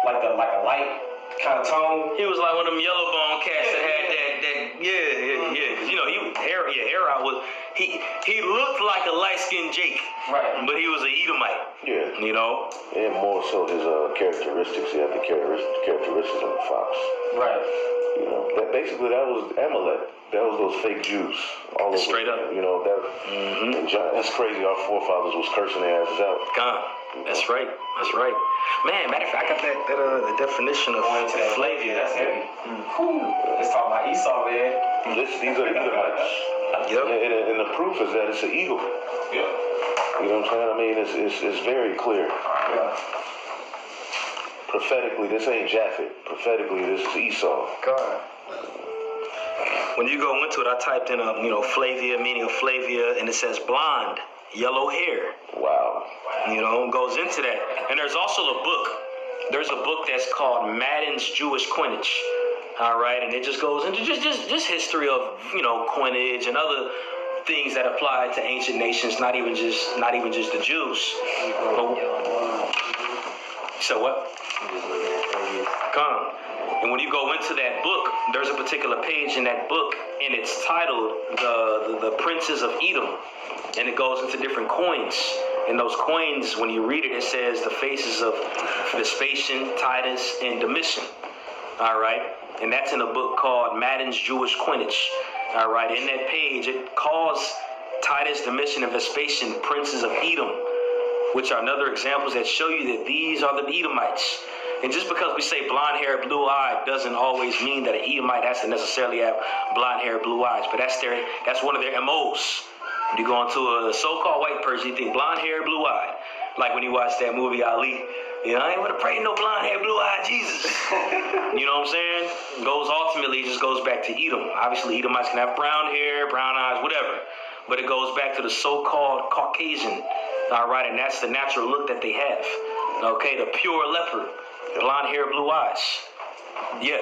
like a light kind of tone. He was like one of them yellow bone cats that had that. Cause you know Herod was he looked like a light skinned Jake, right? But he was an Edomite. Yeah. You know. And more so his characteristics. He had the characteristics of a fox. Right. You know, that was Amalek. That was those fake Jews all over. Straight up. You know that. And John, that's crazy. Our forefathers was cursing their asses out. God. That's right. That's right. Man, matter of fact, I got the definition of Flavia. That's heavy. Let's talk about Esau, man. These are Edomites. Yep. And the proof is that it's an eagle. Yep. You know what I'm saying? I mean, it's very clear. Yeah. Prophetically, this ain't Japhet. Prophetically, this is Esau. God. When you go into it, I typed in Flavia, meaning of Flavia, and it says blonde, yellow hair. Wow. You know, goes into that. And there's also a book. There's a book that's called Madden's Jewish Coinage. All right, and it just goes into just history of coinage and other things that apply to ancient nations, not even just the Jews. So what? Come. And when you go into that book, there's a particular page in that book, and it's titled the Princes of Edom, and it goes into different coins. And those coins, when you read it, it says the faces of Vespasian, Titus, and Domitian. All right, and that's in a book called Madden's Jewish Coinage. All right, in that page, it calls Titus, Domitian, and Vespasian princes of Edom, which are another examples that show you that these are the Edomites. And just because we say blonde hair, blue eye doesn't always mean that an Edomite has to necessarily have blonde hair, blue eyes, but that's one of their MOs. When you go into a so-called white person, you think blonde hair, blue eye. Like when you watch that movie Ali, I ain't want to pray no blonde hair, blue eye Jesus. You know what I'm saying? Ultimately just goes back to Edom. Obviously, Edomites can have brown hair, brown eyes, whatever. But it goes back to the so-called Caucasian. All right, and that's the natural look that they have. Okay, the pure leopard, blonde hair, blue eyes. Yeah,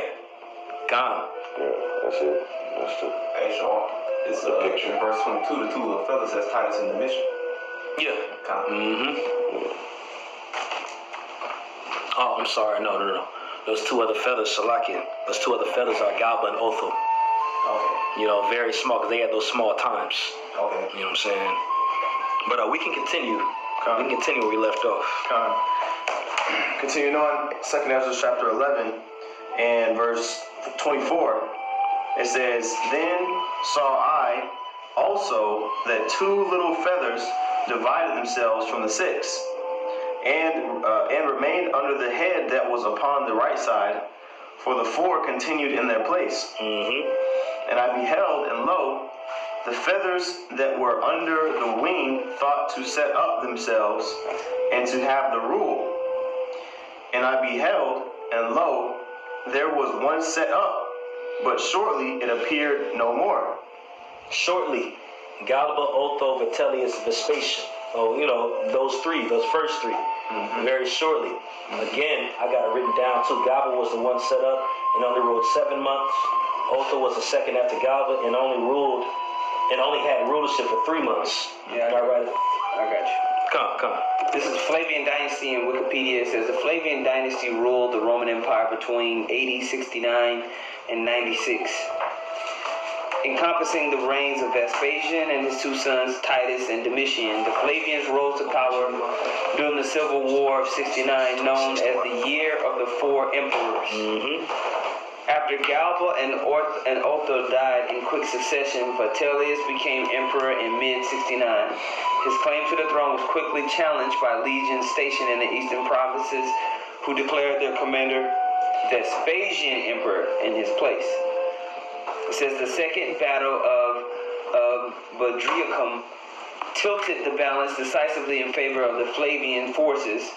gone. Yeah, that's it. That's the. Hey, Sean. It's the picture. Verse 22, the 2 little feathers says Titus and Domitian. Yeah. Yeah. Oh, I'm sorry. No. Those 2 other feathers, Salakia. Those 2 other feathers are Galba and Othel. Okay. Very small, because they had those small times. Okay. You know what I'm saying? But we can continue. We can continue where we left off. Continuing on, 2nd Esdras chapter 11 and verse 24, it says, Then saw I also that 2 little feathers divided themselves from the 6, and remained under the head that was upon the right side, for the four continued in their place. And I beheld, and lo, the feathers that were under the wing thought to set up themselves and to have the rule. And I beheld, and lo, there was one set up, but shortly it appeared no more. Shortly, Galba, Otho, Vitellius, Vespasian. Oh, you know, those first three. Very shortly. Again, I got it written down too. Galba was the one set up and only ruled 7 months. Otho was the second after Galba and only had rulership for 3 months. Yeah, All right. I got you. Come. This is Flavian Dynasty in Wikipedia. It says the Flavian Dynasty ruled the Roman Empire between AD 69 and 96, encompassing the reigns of Vespasian and his two sons Titus and Domitian. The Flavians rose to power during the Civil War of 69, known as the Year of the Four Emperors. After Galba and Otho died in quick succession, Vitellius became emperor in mid-69. His claim to the throne was quickly challenged by legions stationed in the eastern provinces, who declared their commander Vespasian emperor in his place. It says the second battle of Bedriacum tilted the balance decisively in favor of the Flavian forces,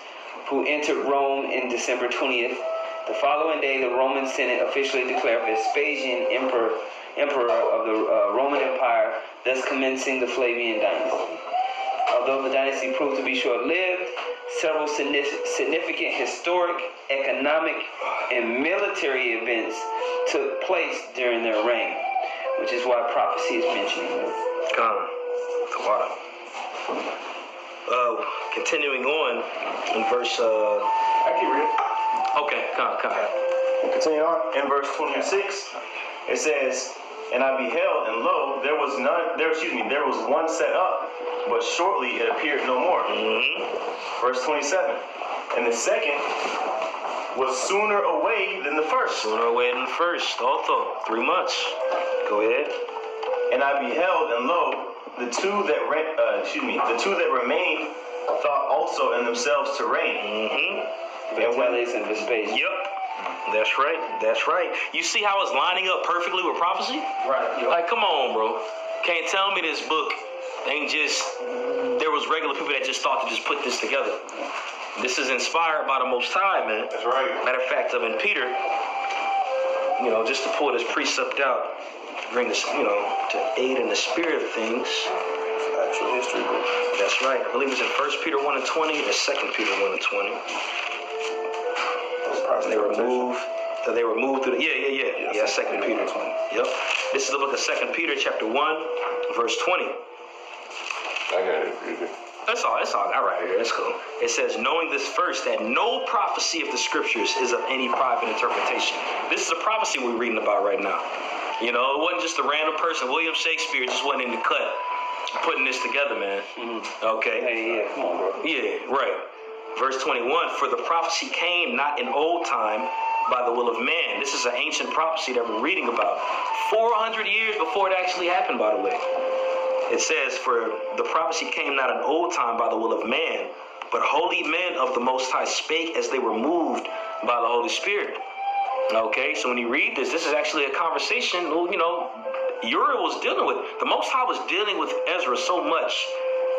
who entered Rome in December 20th. The following day, the Roman Senate officially declared Vespasian emperor of the Roman Empire, thus commencing the Flavian dynasty. Although the dynasty proved to be short-lived, several significant historic, economic, and military events took place during their reign, which is why prophecy is mentioning them. Continuing on in verse. I keep reading. Okay, come. Continue on. In verse 26, it says, and I beheld, and lo, there was one set up, but shortly it appeared no more. Verse 27, and the second was sooner away than the first. Also 3 months. Go ahead. And I beheld, and lo, the two that remained thought also in themselves to reign. Vitellius and Vespasian. Yep. That's right. You see how it's lining up perfectly with prophecy? Right. Yep. Like, come on, bro. Can't tell me this book ain't just, there was regular people that just thought to just put this together. This is inspired by the Most High, man. That's right. Matter of fact, in Peter, just to pull this precept out, bring this, to aid in the spirit of things. Actual history book. That's right. I believe it's in 1 Peter 1 and 20 or 2 Peter 1 and 20. They were moved through the, yeah, 2 Peter 20. Yep. This is the book of 2 Peter chapter 1, verse 20. I got it. Read it. That's all. All right, here. That's cool. It says, knowing this first, that no prophecy of the scriptures is of any private interpretation. This is a prophecy we're reading about right now. It wasn't just a random person. William Shakespeare just wasn't in the cut putting this together, man. Okay. Hey, yeah, come on, bro. Yeah, right. Verse 21, for the prophecy came not in old time by the will of man. This is an ancient prophecy that we're reading about 400 years before it actually happened, by the way. It says, for the prophecy came not in old time by the will of man, but holy men of the Most High spake as they were moved by the Holy Spirit. Okay, so when you read this is actually a conversation, Uriel was dealing with. The Most High was dealing with Ezra so much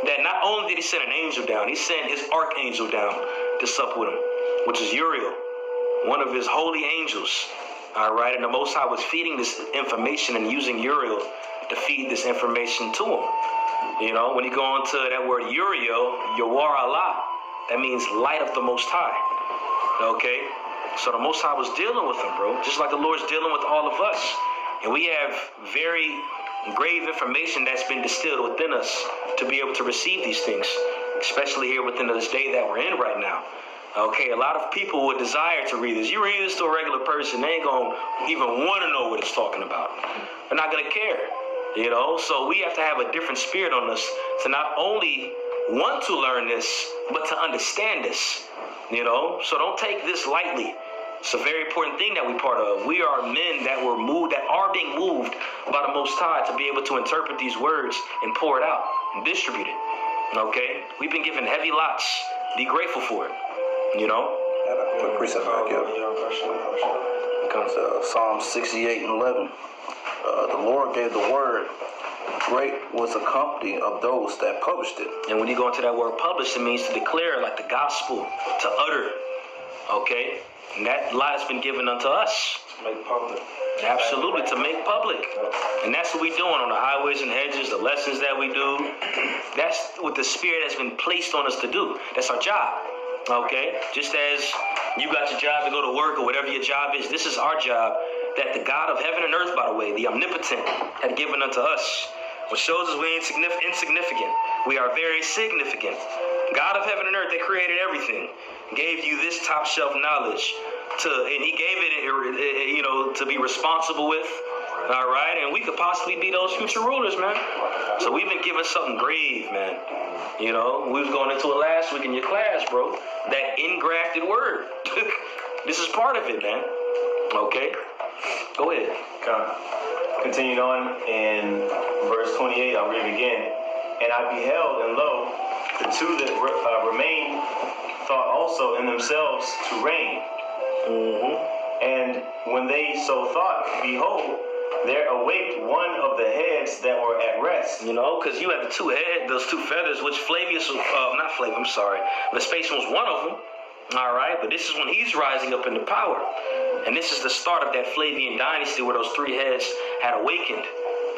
that not only did he send an angel down, he sent his archangel down to sup with him, which is Uriel, one of his holy angels. All right, and the Most High was feeding this information and using Uriel to feed this information to him. When you go into that word Uriel, Yawar Allah, that means light of the Most High. Okay, so the Most High was dealing with him, bro, just like the Lord's dealing with all of us. And we have very grave information that's been distilled within us to be able to receive these things, especially here within this day that we're in right now. Okay, a lot of people would desire to read this. You read this to a regular person, they ain't going to even want to know what it's talking about. They're not going to care, So we have to have a different spirit on us to not only want to learn this, but to understand this, So don't take this lightly. It's a very important thing that we're part of. We are men that are being moved by the Most High to be able to interpret these words and pour it out and distribute it. Okay? We've been given heavy lots. Be grateful for it. Put precept back up. Psalm 68 and 11. The Lord gave the word. Great was the company of those that published it. And when you go into that word publish, it means to declare, like the gospel, to utter. Okay? And that lie has been given unto us. Make public. Absolutely, to make public. And that's what we're doing on the highways and hedges, the lessons that we do. That's what the Spirit has been placed on us to do. That's our job. Okay? Just as you got your job to go to work or whatever your job is, this is our job that the God of heaven and earth, by the way, the omnipotent, had given unto us. Which shows us we ain't insignificant. We are very significant. God of heaven and earth, that created everything, gave you this top shelf knowledge and he gave it, to be responsible with. All right, and we could possibly be those future rulers, man. So we've been given something grave, man. We was going into it last week in your class, bro. That engrafted word. This is part of it, man. Okay, go ahead. Continuing on in verse 28, I'll read it again. And I beheld, and lo, the two that remained thought also in themselves to reign. And when they so thought, behold, there awaked one of the heads that were at rest. Because you had the two heads, those two feathers, which Vespasian was one of them. All right, but this is when he's rising up into power. And this is the start of that Flavian dynasty where those three heads had awakened.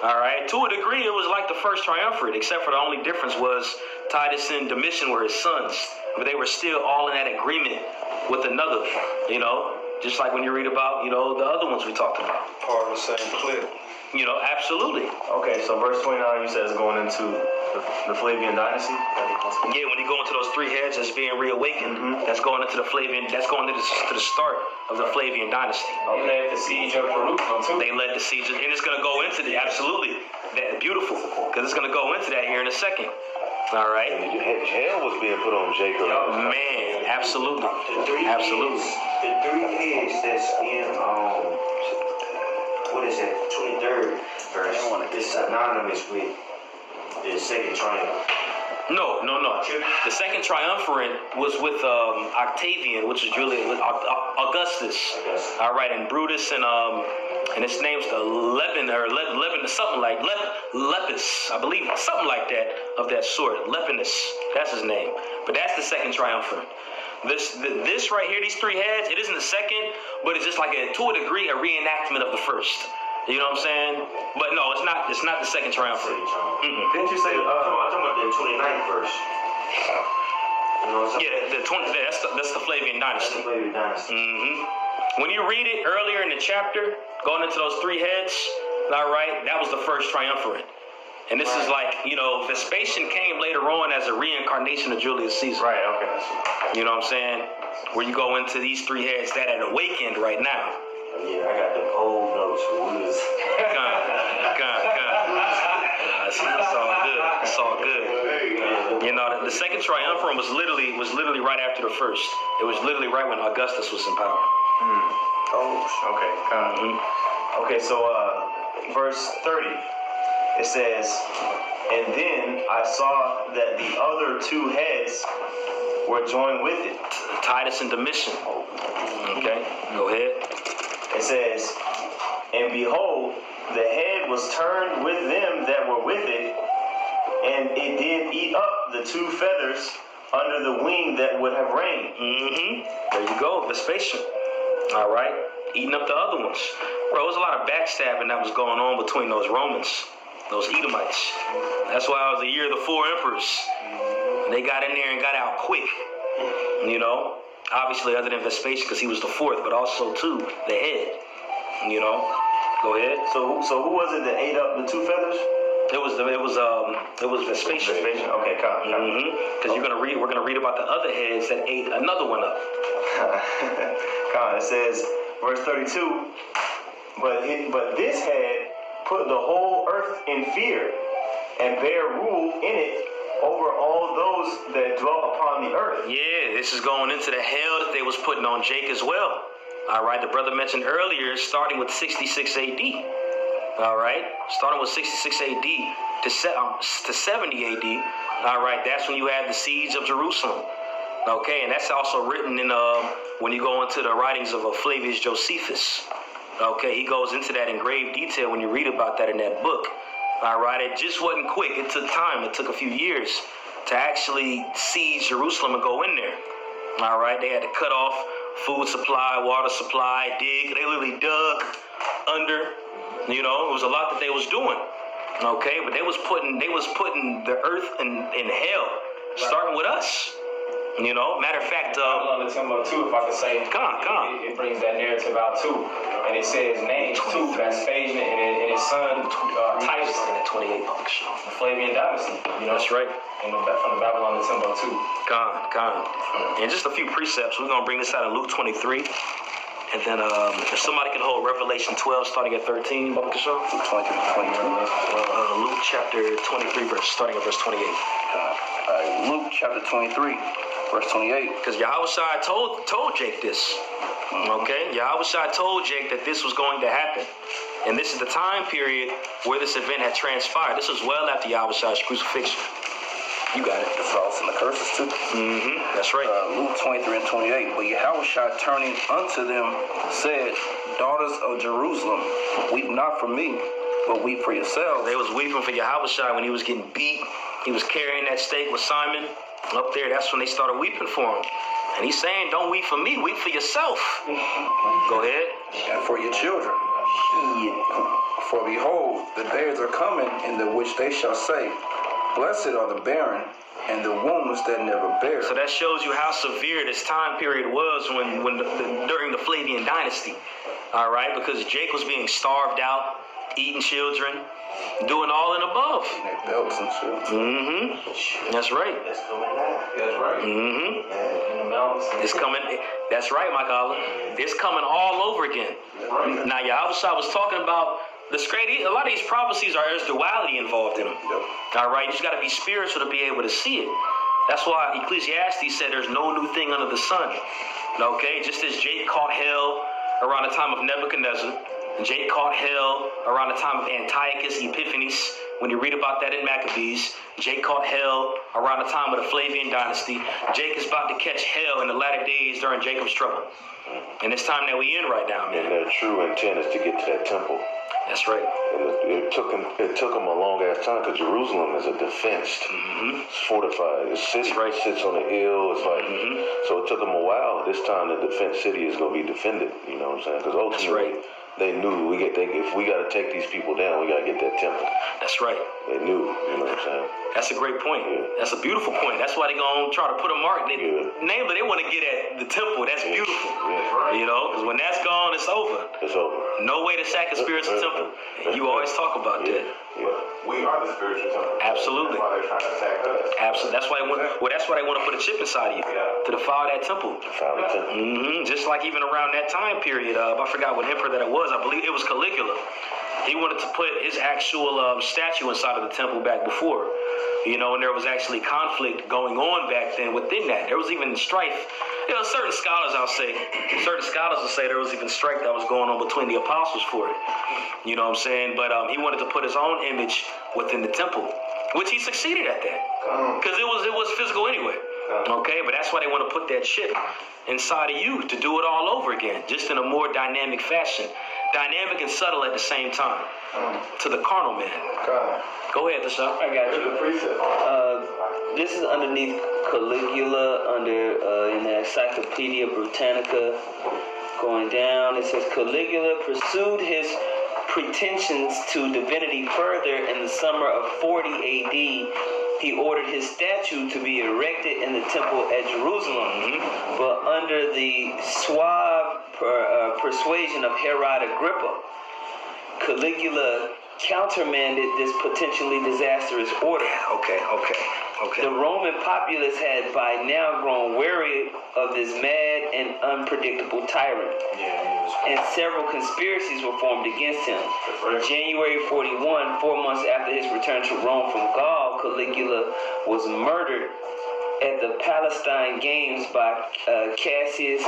All right, to a degree, it was like the first triumvirate, except for the only difference was Titus and Domitian were his sons. But they were still all in that agreement with another, just like when you read about, the other ones we talked about. Part of the same clique. Absolutely. Okay, so verse 29, you said it's going into the Flavian dynasty? Yeah, when you go into those three heads as being reawakened, that's going into the Flavian, that's going into the start of the Flavian dynasty. They led the siege of Jerusalem too. They led the siege, and it's going to go into absolutely, that beautiful, because it's going to go into that here in a second. All right. Hell was being put on Jacob. Man, absolutely. The three heads that's in what is that? 23rd verse. It's synonymous with the second triumph. No. The second triumvirate was with Octavian, which is really with Augustus. All right, and Brutus and his name's Lebanon, something like Lepus, I believe, something like that of that sort. Lepinus, that's his name. But that's the second triumvirate. This right here, these three heads, it isn't the second, but it's just like to a degree a reenactment of the first. You know what I'm saying? But no, it's not the second triumvirate. Didn't you say I'm talking about the 29th verse. That's the Flavian dynasty. That's the Flavian dynasty. When you read it earlier in the chapter, going into those three heads, all right, that was the first triumvirate. And this is like, Vespasian came later on as a reincarnation of Julius Caesar. Right, okay. You know what I'm saying? Where you go into these three heads that had awakened right now. Yeah, I got the old notes for Willis. It's all good. The second triumvirate was literally right after the first. It was literally right when Augustus was in power. Okay, so verse 30, it says, and then I saw that the other two heads were joined with it. Titus and Domitian. Okay, go ahead. It says, and behold, the head was turned with them that were with it, and it did eat up the two feathers under the wing that would have reigned. There you go, Vespasian. All right, eating up the other ones. Bro, there was a lot of backstabbing that was going on between those Romans, those Edomites. That's why it was the year of the four emperors. They got in there and got out quick. Obviously other than Vespasian because he was the fourth, but also too the head. Go ahead. So who was it that ate up the two feathers? It was Vespasian. Okay, because we're gonna read about the other heads that ate another one up. It says, verse 32, but this head put the whole earth in fear and bear rule in it over all those that dwell upon the earth. Yeah, this is going into the hell that they was putting on Jake as well. All right, the brother mentioned earlier, starting with 66 AD. All right, starting with 66 AD to 70 AD. All right, that's when you had the siege of Jerusalem. Okay, and that's also written in when you go into the writings of Flavius Josephus. Okay, he goes into that in grave detail when you read about that in that book. All right, it just wasn't quick. It took time. It took a few years to actually siege Jerusalem and go in there. All right, they had to cut off food supply, water supply, dig. They literally dug under. You know, it was a lot that they was doing. Okay, but they was putting the earth in hell, starting with us. You know, matter of fact, Babylon the Temple too, if I could say, it brings that narrative out too, and it says names too, Vespasian and his son Titus in the 28 function, the Flavian dynasty. You know, that's right. From the Babylon the Temple too. And just a few precepts. We're gonna bring this out in Luke 23, and then if somebody can hold Revelation 12, starting at 13, Baba Kashaw. Luke chapter 23, starting at verse 28. Luke chapter 23. Verse 28. Because Yahushua told Jake this. Okay? Yahushua told Jake that this was going to happen. And this is the time period where this event had transpired. This was well after Yahushua's crucifixion. You got it. The faults and the curses too. That's right. Luke 23 and 28. But Yahushua turning unto them said, Daughters of Jerusalem, weep not for me, but weep for yourselves. They was weeping for Yahushua when he was getting beat. He was carrying that stake with Simon. Up there, that's when they started weeping for him. And he's saying, don't weep for me, weep for yourself. Go ahead. And for your children. For behold, the days are coming in the which they shall say, Blessed are the barren, and the wombs that never bear. So that shows you how severe this time period was during the Flavian dynasty. All right, because Jake was being starved out, eating children, doing all and above. Their belts and shit. That's right. That's coming now. That's right. In the mountains. It's coming. That's right, my collar. It's coming all over again. Right. Now, Yahushua was talking about a lot of these prophecies there's duality involved in them. All right, you just got to be spiritual to be able to see it. That's why Ecclesiastes said there's no new thing under the sun. Okay, just as Jake caught hell around the time of Nebuchadnezzar, Jake caught hell around the time of Antiochus Epiphanes. When you read about that in Maccabees, Jake caught hell around the time of the Flavian dynasty. Jake is about to catch hell in the latter days during Jacob's trouble. And it's time that we in right now, man. And their true intent is to get to that temple. That's right. And it took them a long ass time because Jerusalem is a defensed, it's fortified. It's city. Right. It sits on a hill. It's like so. It took them a while. This time the defense city is going to be defended. You know what I'm saying? Because ultimately they knew if we got to take these people down, we got to get that temple. That's right. They knew. You know what I'm saying? That's a great point. Yeah. That's a beautiful point. That's why they're going to try to put a mark. Namely, they want to get at the temple. That's beautiful. Yeah. You know, because when that's gone, it's over. It's over. No way to sack a spiritual temple. You always talk about that. Yeah. We are the spiritual temple. Absolutely. That's why they're trying to attack us. Absolutely. That's why they want to put a chip inside of you to defile that temple. Defile the temple. Just like even around that time period, I forgot what emperor that it was. I believe it was Caligula. He wanted to put his actual statue inside of the temple back before. You know, and there was actually conflict going on back then within that. There was even strife. You know, certain scholars will say there was even strife that was going on between the apostles for it. You know what I'm saying? But he wanted to put his own image within the temple, which he succeeded at that. Because it was physical anyway. Okay, but that's why they want to put that chip inside of you to do it all over again, just in a more dynamic fashion. Dynamic and subtle at the same time. To the carnal man. Go ahead, Tasha. I got you. This is underneath Caligula, in the Encyclopedia Britannica. Going down, it says Caligula pursued his pretensions to divinity further in the summer of 40 AD. He ordered his statue to be erected in the temple at Jerusalem, but under the suave persuasion of Herod Agrippa, Caligula countermanded this potentially disastrous order. Okay. The Roman populace had by now grown weary of this mad and unpredictable tyrant, and several conspiracies were formed against him. In January 41, 4 months after his return to Rome from Gaul, Caligula was murdered at the Palestine Games by Cassius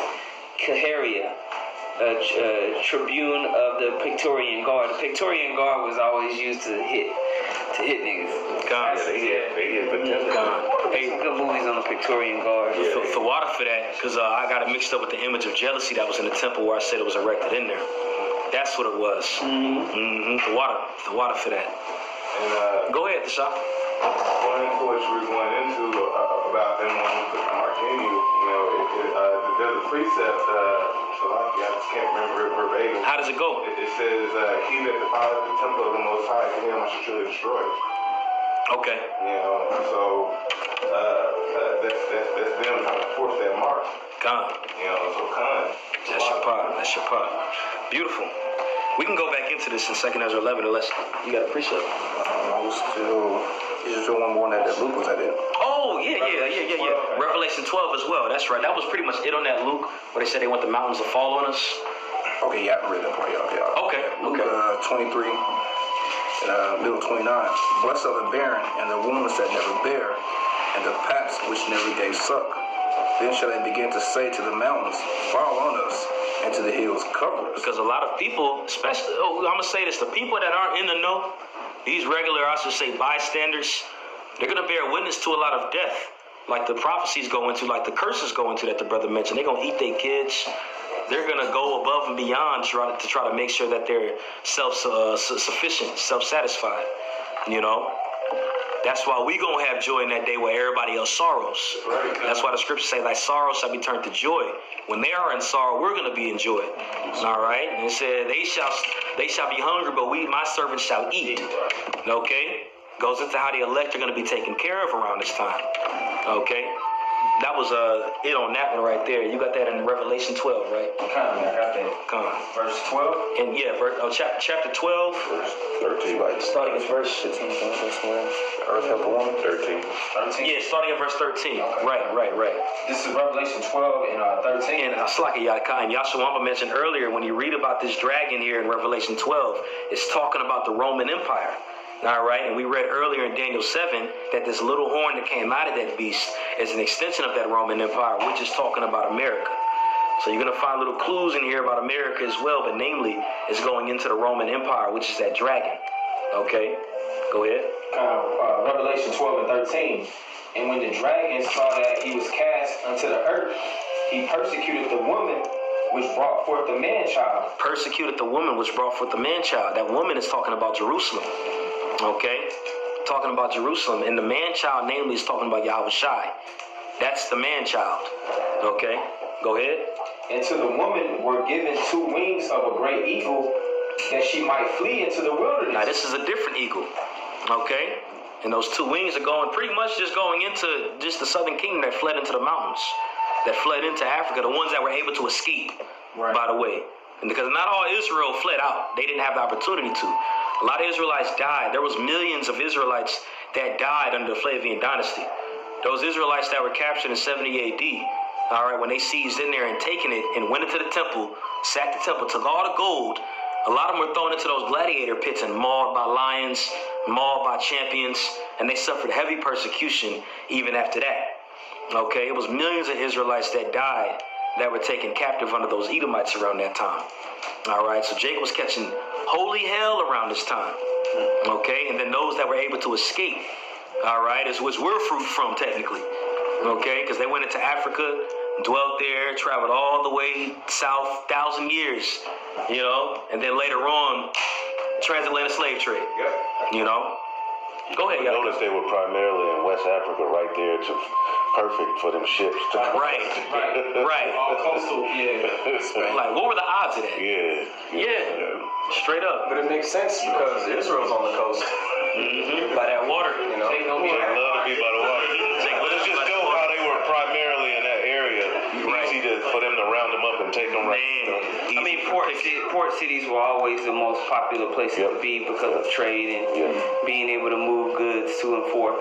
Chaerea. tribune of the Praetorian Guard. The Praetorian Guard was always used to hit niggas. God, They hit potential. God. Hey, Some good movies on the Praetorian Guard. for water for that, because I got it mixed up with the image of jealousy that was in the temple where I said it was erected in there. That's what it was. The water for that. And Go ahead, Deshaun. going into what you were going into about them when you put the mark in you, there's a precept, I just can't remember it verbatim. How does it go? It says, he that defileth the temple of the Most High, to him I shall surely destroy. Okay. So that's them trying to force that mark. Con. So con. That's your part. That's your part. Beautiful. We can go back into this in 2nd Ezra 11 unless you got a precept. I was still. You just doing one that Luke was at it. Oh, yeah. Revelation 12 as well. That's right. That was pretty much it on that Luke, where they said they want the mountains to fall on us. Okay, yeah, I read that part. Yeah. Okay. Luke 23, middle 29. Blessed are the barren and the wombs that never bear, and the paps which never gave suck. Then shall they begin to say to the mountains, fall on us, and to the hills, cover us. Because a lot of people, especially, I'm going to say this, the people that aren't in the know, these regular, I should say, bystanders, they're going to bear witness to a lot of death. Like the prophecies go into, like the curses go into that the brother mentioned. They're going to eat their kids. They're going to go above and beyond to try to make sure that they're self-sufficient, self-satisfied. That's why we going to have joy in that day where everybody else sorrows. That's why the scriptures say, thy sorrow shall be turned to joy. When they are in sorrow, we're going to be in joy. All right? And it said, they shall be hungry, but my servants shall eat. Okay? Goes into how the elect are going to be taken care of around this time. Okay? That was it on that one right there. You got that in Revelation 12, right? I got that. Come on. Verse 12. And yeah, chapter 12. Verse 13. Starting at verse 15. Earth help a woman. 13. Yeah, starting at verse 13. Okay. Right. This is Revelation 12 and 13. And Aslaki Yaka and Yashawamba mentioned earlier, when you read about this dragon here in Revelation 12, it's talking about the Roman Empire. All right, and we read earlier in Daniel 7 that this little horn that came out of that beast is an extension of that Roman Empire, which is talking about America. So you're going to find little clues in here about America as well, but namely, it's going into the Roman Empire, which is that dragon. Okay, go ahead. Revelation 12 and 13. And when the dragon saw that he was cast unto the earth, he persecuted the woman which brought forth the man-child. Persecuted the woman which brought forth the man-child. That woman is talking about Jerusalem. Okay? Talking about Jerusalem. And the man-child, namely, is talking about Yahweh Shai. That's the man-child. Okay? Go ahead. And to the woman were given 2 wings of a great eagle, that she might flee into the wilderness. Now, this is a different eagle. Okay? And those 2 wings are going pretty much just going into just the southern kingdom that fled into the mountains, that fled into Africa, the ones that were able to escape, by the way. And because not all Israel fled out. They didn't have the opportunity to. A lot of Israelites died. There was millions of Israelites that died under the Flavian dynasty. Those Israelites that were captured in 70 AD, all right, when they seized in there and taken it and went into the temple, sacked the temple, took all the gold, a lot of them were thrown into those gladiator pits and mauled by lions, mauled by champions, and they suffered heavy persecution even after that. Okay, it was millions of Israelites that died that were taken captive under those Edomites around that time. All right, so Jacob was catching holy hell around this time. Okay, and then those that were able to escape, all right, is which we're fruit from technically. Okay, because they went into Africa, dwelt there, traveled all the way south, 1,000 years, and then later on, transatlantic slave trade, Go ahead, I noticed they were primarily in West Africa, right there, to perfect for them ships. Right. All coastal, Like, what were the odds of that? Yeah. Straight up. But it makes sense because Israel's on the coast. By that water. Jake don't They love to be by the water. But it just shows how they were primarily in that area. Easy for them to round them up and take them right. I mean, port cities were always the most popular places to be because of trade and being able to move goods to and forth,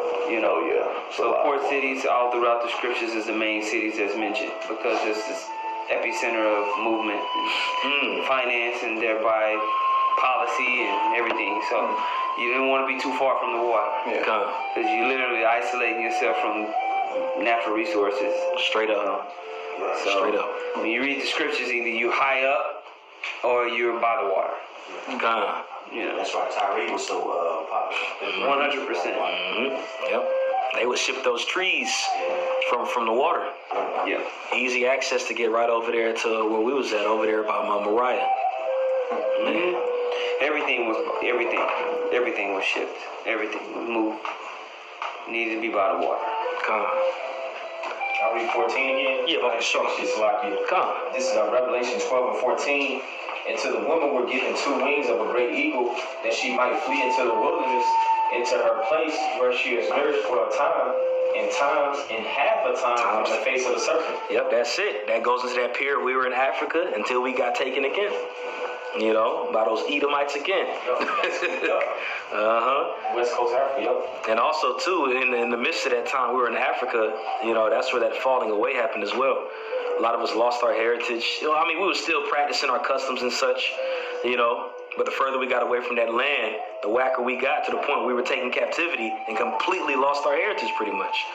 So port cities all throughout the scriptures is the main cities as mentioned because it's this epicenter of movement, and finance, and thereby policy and everything. So you didn't want to be too far from the water because you literally isolating yourself from natural resources. Straight up. So when you read the scriptures, either you high up or you're by the water. Gone. You know, That's why Tyree was so popular. 100%. Yep. They would ship those trees from the water. Yeah. Easy access to get right over there to where we was at, over there by Mount Moriah. Man. Everything was shipped. Everything was moved. Needed to be by the water. Gone. I'll read 14 again. Yeah, okay, sure. Gone. This is Revelation 12 and 14. And to the woman were given 2 wings of a great eagle, that she might flee into the wilderness, into her place where she is nourished for a time, and times, and half a time from the face of the serpent. Yep, that's it. That goes into that period we were in Africa until we got taken again. You know, by those Edomites again. West Coast Africa, yep. And also, too, in the midst of that time we were in Africa, you know, that's where that falling away happened as well. A lot of us lost our heritage. You know, I mean, we were still practicing our customs and such, you know, but the further we got away from that land, the whacker we got, to the point we were taking captivity and completely lost our heritage pretty much,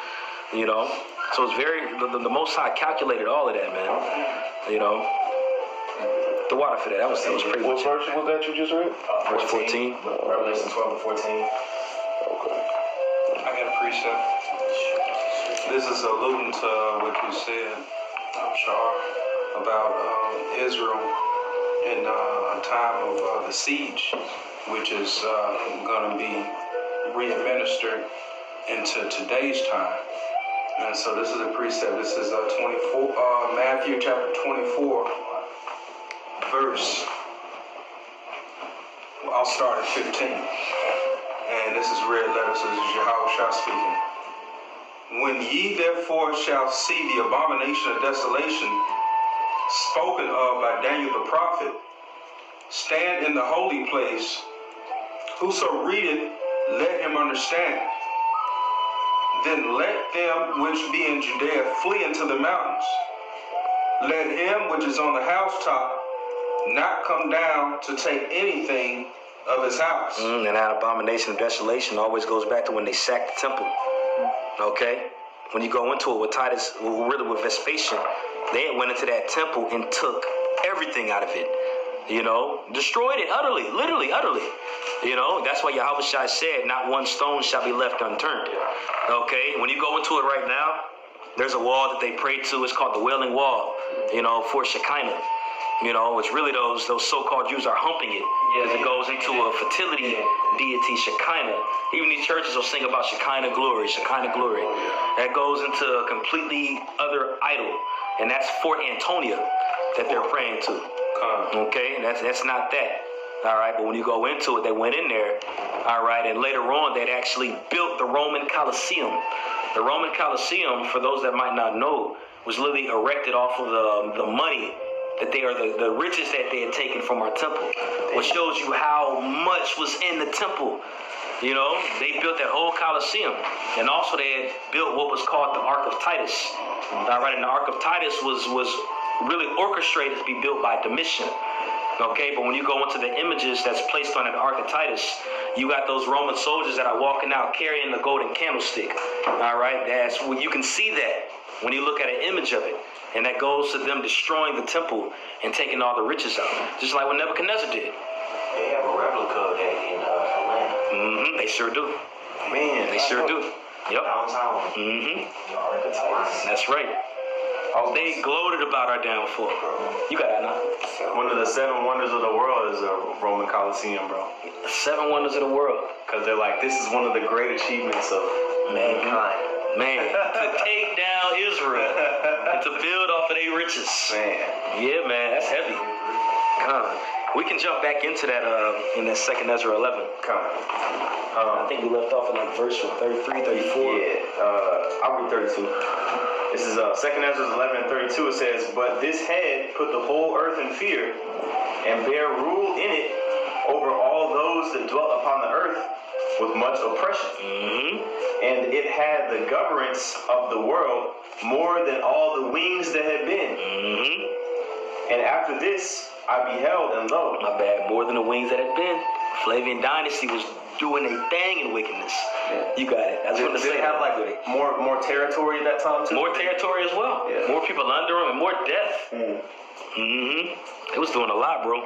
you know. So it's very, the Most High calculated all of that, man, you know. The water for that was pretty What much verse was that you just read? Verse 14. Revelation 12 and 14. Okay. I got a precept. This is alluding to what you said, Shar, about Israel in a time of the siege, which is going to be re-administered into today's time. And so this is a precept. This is 24, Matthew chapter 24, verse. I'll start at 15. And this is red letters. This is Yahushua speaking. When ye therefore shall see the abomination of desolation spoken of by Daniel the prophet, stand in the holy place. Whoso readeth, let him understand. Then let them which be in Judea flee into the mountains. Let him which is on the housetop not come down to take anything of his house. And that abomination of desolation always goes back to when they sacked the temple. Okay? When you go into it with Titus, really with Vespasian, they went into that temple and took everything out of it. You know, destroyed it utterly, literally utterly. You know, that's why Yahushua said, not one stone shall be left unturned. Okay? When you go into it right now, there's a wall that they pray to. It's called the Wailing Wall, you know, for Shekinah. You know, it's really those so-called Jews are humping it. As it goes into a fertility deity, Shekinah. Even these churches will sing about Shekinah glory, Shekinah glory. That goes into a completely other idol. And that's Fort Antonia that they're praying to. Okay, that's not that. All right, but when you go into it, they went in there. All right, and later on, they'd actually built the Roman Colosseum. The Roman Colosseum, for those that might not know, was literally erected off of the money that they are the riches that they had taken from our temple, which shows you how much was in the temple. You know, they built that whole Colosseum, and also they had built what was called the Ark of Titus. All right, and the Ark of Titus was really orchestrated to be built by Domitian. Okay, but when you go into the images that's placed on an Ark of Titus, you got those Roman soldiers that are walking out carrying the golden candlestick. All right, that's when you can see that when you look at an image of it. And that goes to them destroying the temple and taking all the riches out. Just like what Nebuchadnezzar did. They have a replica of that in Atlanta. They sure do. Man, they sure do. Yep. Downtown. That's right. They gloated about our downfall. You got that now. One of the 7 wonders of the world is a Roman Colosseum, bro. 7 wonders of the world. Because they're like, this is one of the great achievements of mankind. Man, to take down Israel and to build off of their riches. Man. Yeah, man, that's heavy. We can jump back into that in that 2nd Ezra 11. I think we left off in like verse 33, 34. Yeah, I'll read 32. This is 2nd Ezra 11 and 32. It says, but this head put the whole earth in fear, and bear rule in it over all those that dwell upon the earth with much oppression. And it had the governance of the world more than all the wings that had been. And after this I beheld, and lo, My bad, more than the wings that had been. Flavian dynasty was doing a thing in wickedness. You got it. That's what did they have like more territory at that time too? More territory as well. Yeah. More people under them and more death. It was doing a lot, bro.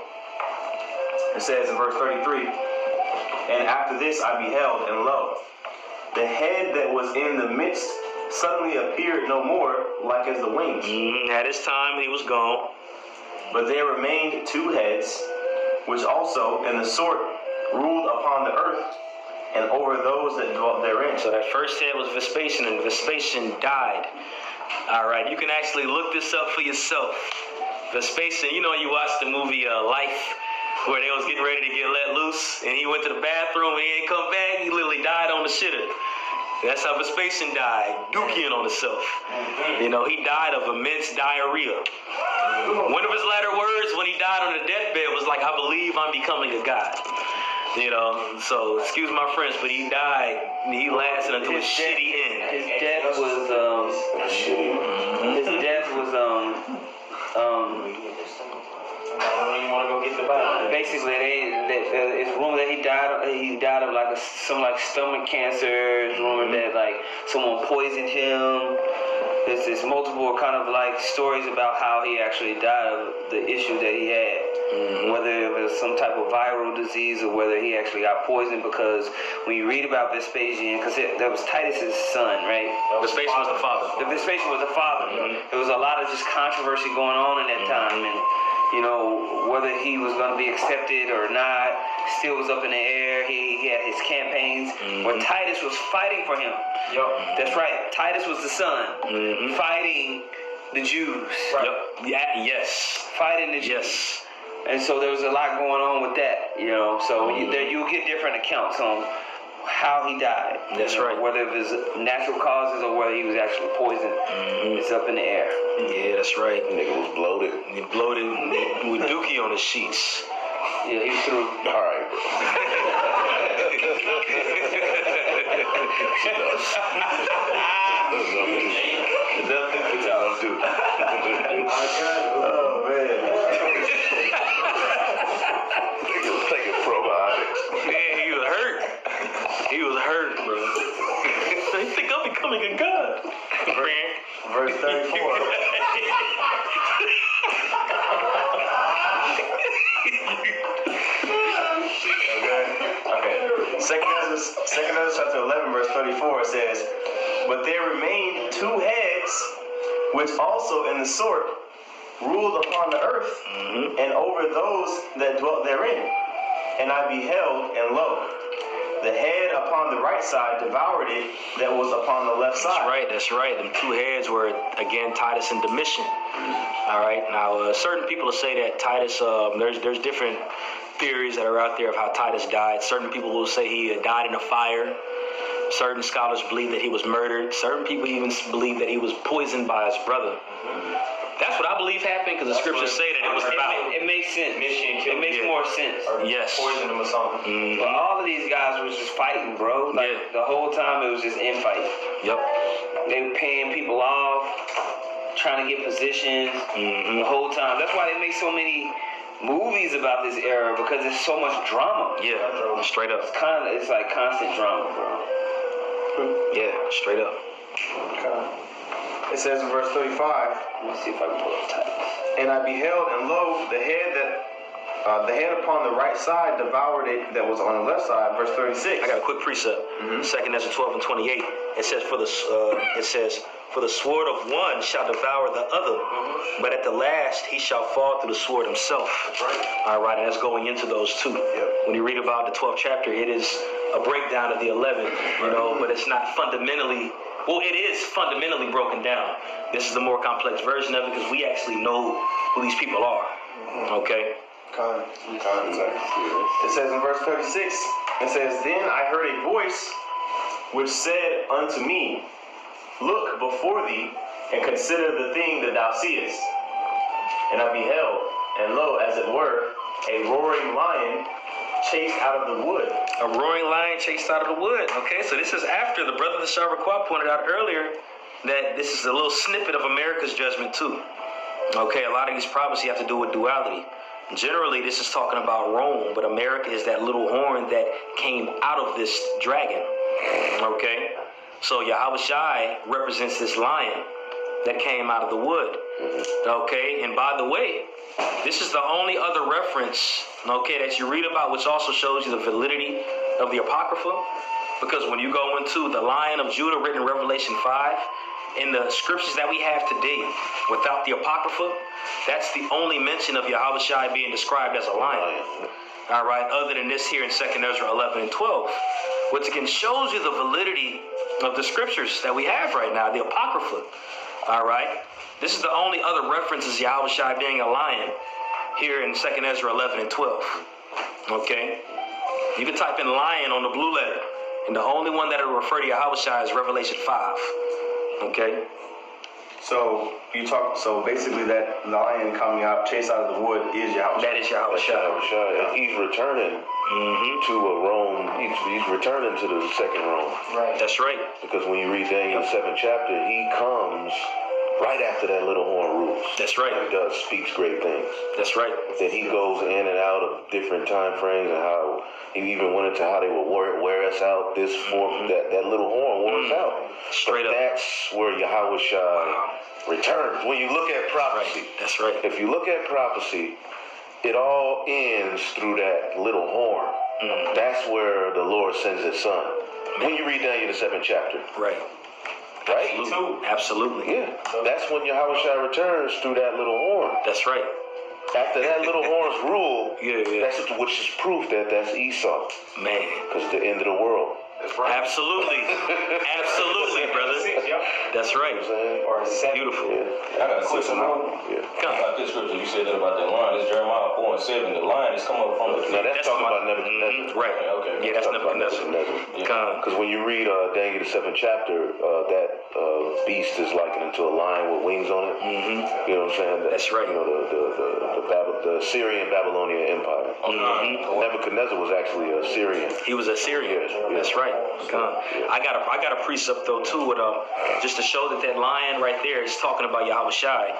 It says in verse 33, and after this I beheld, and lo, the head that was in the midst suddenly appeared no more, like as the wings. At his time, he was gone. But there remained two heads, which also in the sort ruled upon the earth, and over those that dwelt therein. So that first head was Vespasian, and Vespasian died. All right, you can actually look this up for yourself. Vespasian, you know, you watched the movie Life, where they was getting ready to get let loose, and he went to the bathroom and he ain't come back. He literally died on the shitter. That's how Vespasian died, dookie on himself. You know, he died of immense diarrhea. One of his latter words when he died on the deathbed was like, I believe I'm becoming a god. You know, so excuse my French, but he died. He lasted until his shitty end. His death was I don't even want to go get the Bible. basically it's rumored that he died of like some stomach cancer. It's rumored that like someone poisoned him. There's multiple kind of like stories about how he actually died of the issue that he had. Whether it was some type of viral disease or whether he actually got poisoned, because when you read about Vespasian, because that was Titus's son, right? Vespasian was the father. Vespasian was the father. There was a lot of just controversy going on in that time, and you know, whether he was going to be accepted or not still was up in the air. He had his campaigns where Titus was fighting for him. Yup. That's right. Titus was the son fighting the Jews. Right. Yep. Yeah, yes. Fighting the Jews. Yes. And so there was a lot going on with that, you know. So you'll get different accounts on how he died. That's right. Whether it was natural causes or whether he was actually poisoned. It's up in the air. Yeah, that's right. Nigga was bloated. He bloated with dookie on his sheets. Yeah, he was through. All right, bro. Oh, man. Nigga was taking probiotics. Yeah, he was hurt. He was hurt, bro. You think I'm becoming a god? Verse 34. Okay. Second Esdras chapter 11, verse 34 says, but there remained two heads, which also in the sort ruled upon the earth, and over those that dwelt therein. And I beheld, and lo, the head upon the right side devoured it that was upon the left side. That's right. Them two heads were, again, Titus and Domitian. All right. Now, certain people will say that Titus, there's different theories that are out there of how Titus died. Certain people will say he died in a fire. Certain scholars believe that he was murdered. Certain people even believe that he was poisoned by his brother. That's what I believe happened, because the scriptures say that it was about. It makes sense. It makes more sense. Yes. Poison him or something. But all of these guys was just fighting, bro. Like the whole time it was just infighting. Yep. They were paying people off, trying to get positions the whole time. That's why they make so many movies about this era, because there's so much drama. Yeah, straight up. It's like constant drama, bro. Yeah, straight up. Okay. It says in verse 35, Let me see if I can pull up Titus. and I beheld, and lo, the head upon the right side devoured it that was on the left side. Verse 36. I got a quick precept. Second Ezra 12 and 28. It says, for the sword of one shall devour the other, but at the last he shall fall through the sword himself. That's right. All right, and that's going into those two. When you read about the 12th chapter, it is a breakdown of the 11th, you know, but it's not fundamentally. Well, it is fundamentally broken down. This is the more complex version of it, because we actually know who these people are. Okay? It says in verse 36, it says, then I heard a voice which said unto me, look before thee, and consider the thing that thou seest. And I beheld, and lo, as it were, a roaring lion chased out of the wood. A roaring lion chased out of the wood. Okay, so this is after the brother of the Sharvaqua pointed out earlier that this is a little snippet of America's judgment too. Okay, a lot of these prophecies have to do with duality. Generally, this is talking about Rome, but America is that little horn that came out of this dragon. Okay, so Yahweh Shai represents this lion that came out of the wood. Okay, and by the way, This is the only other reference, okay, that you read about, which also shows you the validity of the Apocrypha. Because when you go into the Lion of Judah written in Revelation 5, in the scriptures that we have today, without the Apocrypha, that's the only mention of Yahushua being described as a lion. All right, other than this here in 2nd Ezra 11 and 12, which again shows you the validity of the scriptures that we have right now, the Apocrypha. All right, this is the only other references Yahushua being a lion here in 2nd Ezra 11 and 12. Okay, you can type in lion on the blue letter, and the only one that will refer to Yahushua is Revelation 5. Okay. So so basically that lion coming out, chased out of the wood is Yahushua. That is Yahushua. And he's returning to a Rome. He's returning to the second Rome. Right. That's right. Because when you read Daniel's 7th chapter, he comes right after that little horn rules. That's right. He does, speaks great things. That's right. Then he goes in and out of different time frames, and how he even went into how they would wear us out. This form, that little horn wore us out. Straight but up. That's where Yahushua returns. When you look at prophecy, That's right. if you look at prophecy, it all ends through that little horn. That's where the Lord sends his son. When you read Daniel the 7th chapter. Right. Right? Absolutely. Yeah. That's when Yahushua returns through that little horn. That's right. After that little horn's rule, Yeah. that's which is proof that that's Esau. Man. Because the end of the world. Absolutely. Absolutely, brother. That's right. Or 7. Beautiful. Yeah. I got a question. Yeah. About this scripture, you said that about that lion. It's Jeremiah 4 and 7. The lion is coming up from the Now that's talking about Nebuchadnezzar. Right. Okay. Yeah, that's Talking about Nebuchadnezzar. Because when you read Daniel the 7th chapter, that beast is likened to a lion with wings on it. You know what I'm saying? That's right. You know, the Syrian Babylonian Empire. Nebuchadnezzar was actually a Syrian. He was a Syrian. That's right. I got a precept though too, with just to show that lion right there is talking about Yahushua.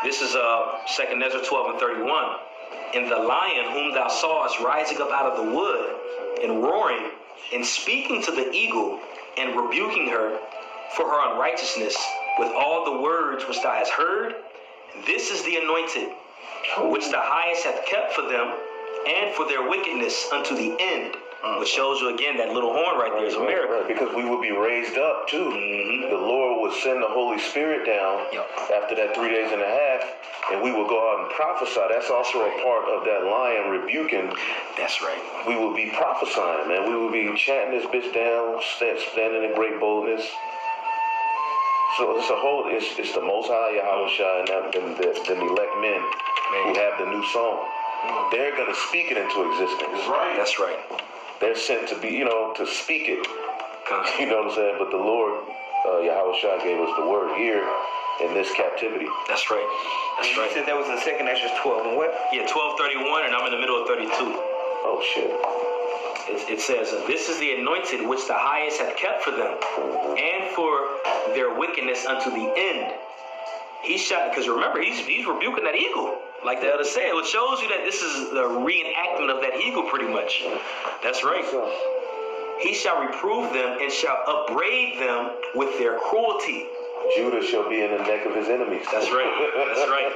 This is 2nd Ezra 12 and 31. And the lion whom thou sawest rising up out of the wood and roaring and speaking to the eagle and rebuking her for her unrighteousness with all the words which thou hast heard, this is the anointed which the highest hath kept for them and for their wickedness unto the end. Which shows you again that little horn right there is a miracle. Right, because we will be raised up too. The Lord will send the Holy Spirit down after that 3 days and a half, and we will go out and prophesy. That's also a part of that lion rebuking. That's right. We will be prophesying, man. We will be chanting this bitch down, standing in great boldness. So it's the Most High Yahushua and the elect men who have the new song. They're gonna speak it into existence. Right. That's right. They're sent to be, to speak it. You know what I'm saying? But the Lord, Yahushua gave us the word here in this captivity. That's right. That's You right. said that was in 2nd Ezra 12 and what? Yeah, 12:31, and I'm in the middle of 32. Oh shit. It says, this is the anointed which the highest hath kept for them, and for their wickedness unto the end. He shot, because remember, he's rebuking that eagle, like the other said, which shows you that this is the reenactment of that eagle pretty much. That's right. He shall reprove them and shall upbraid them with their cruelty. Judah shall be in the neck of his enemies. That's right. That's right.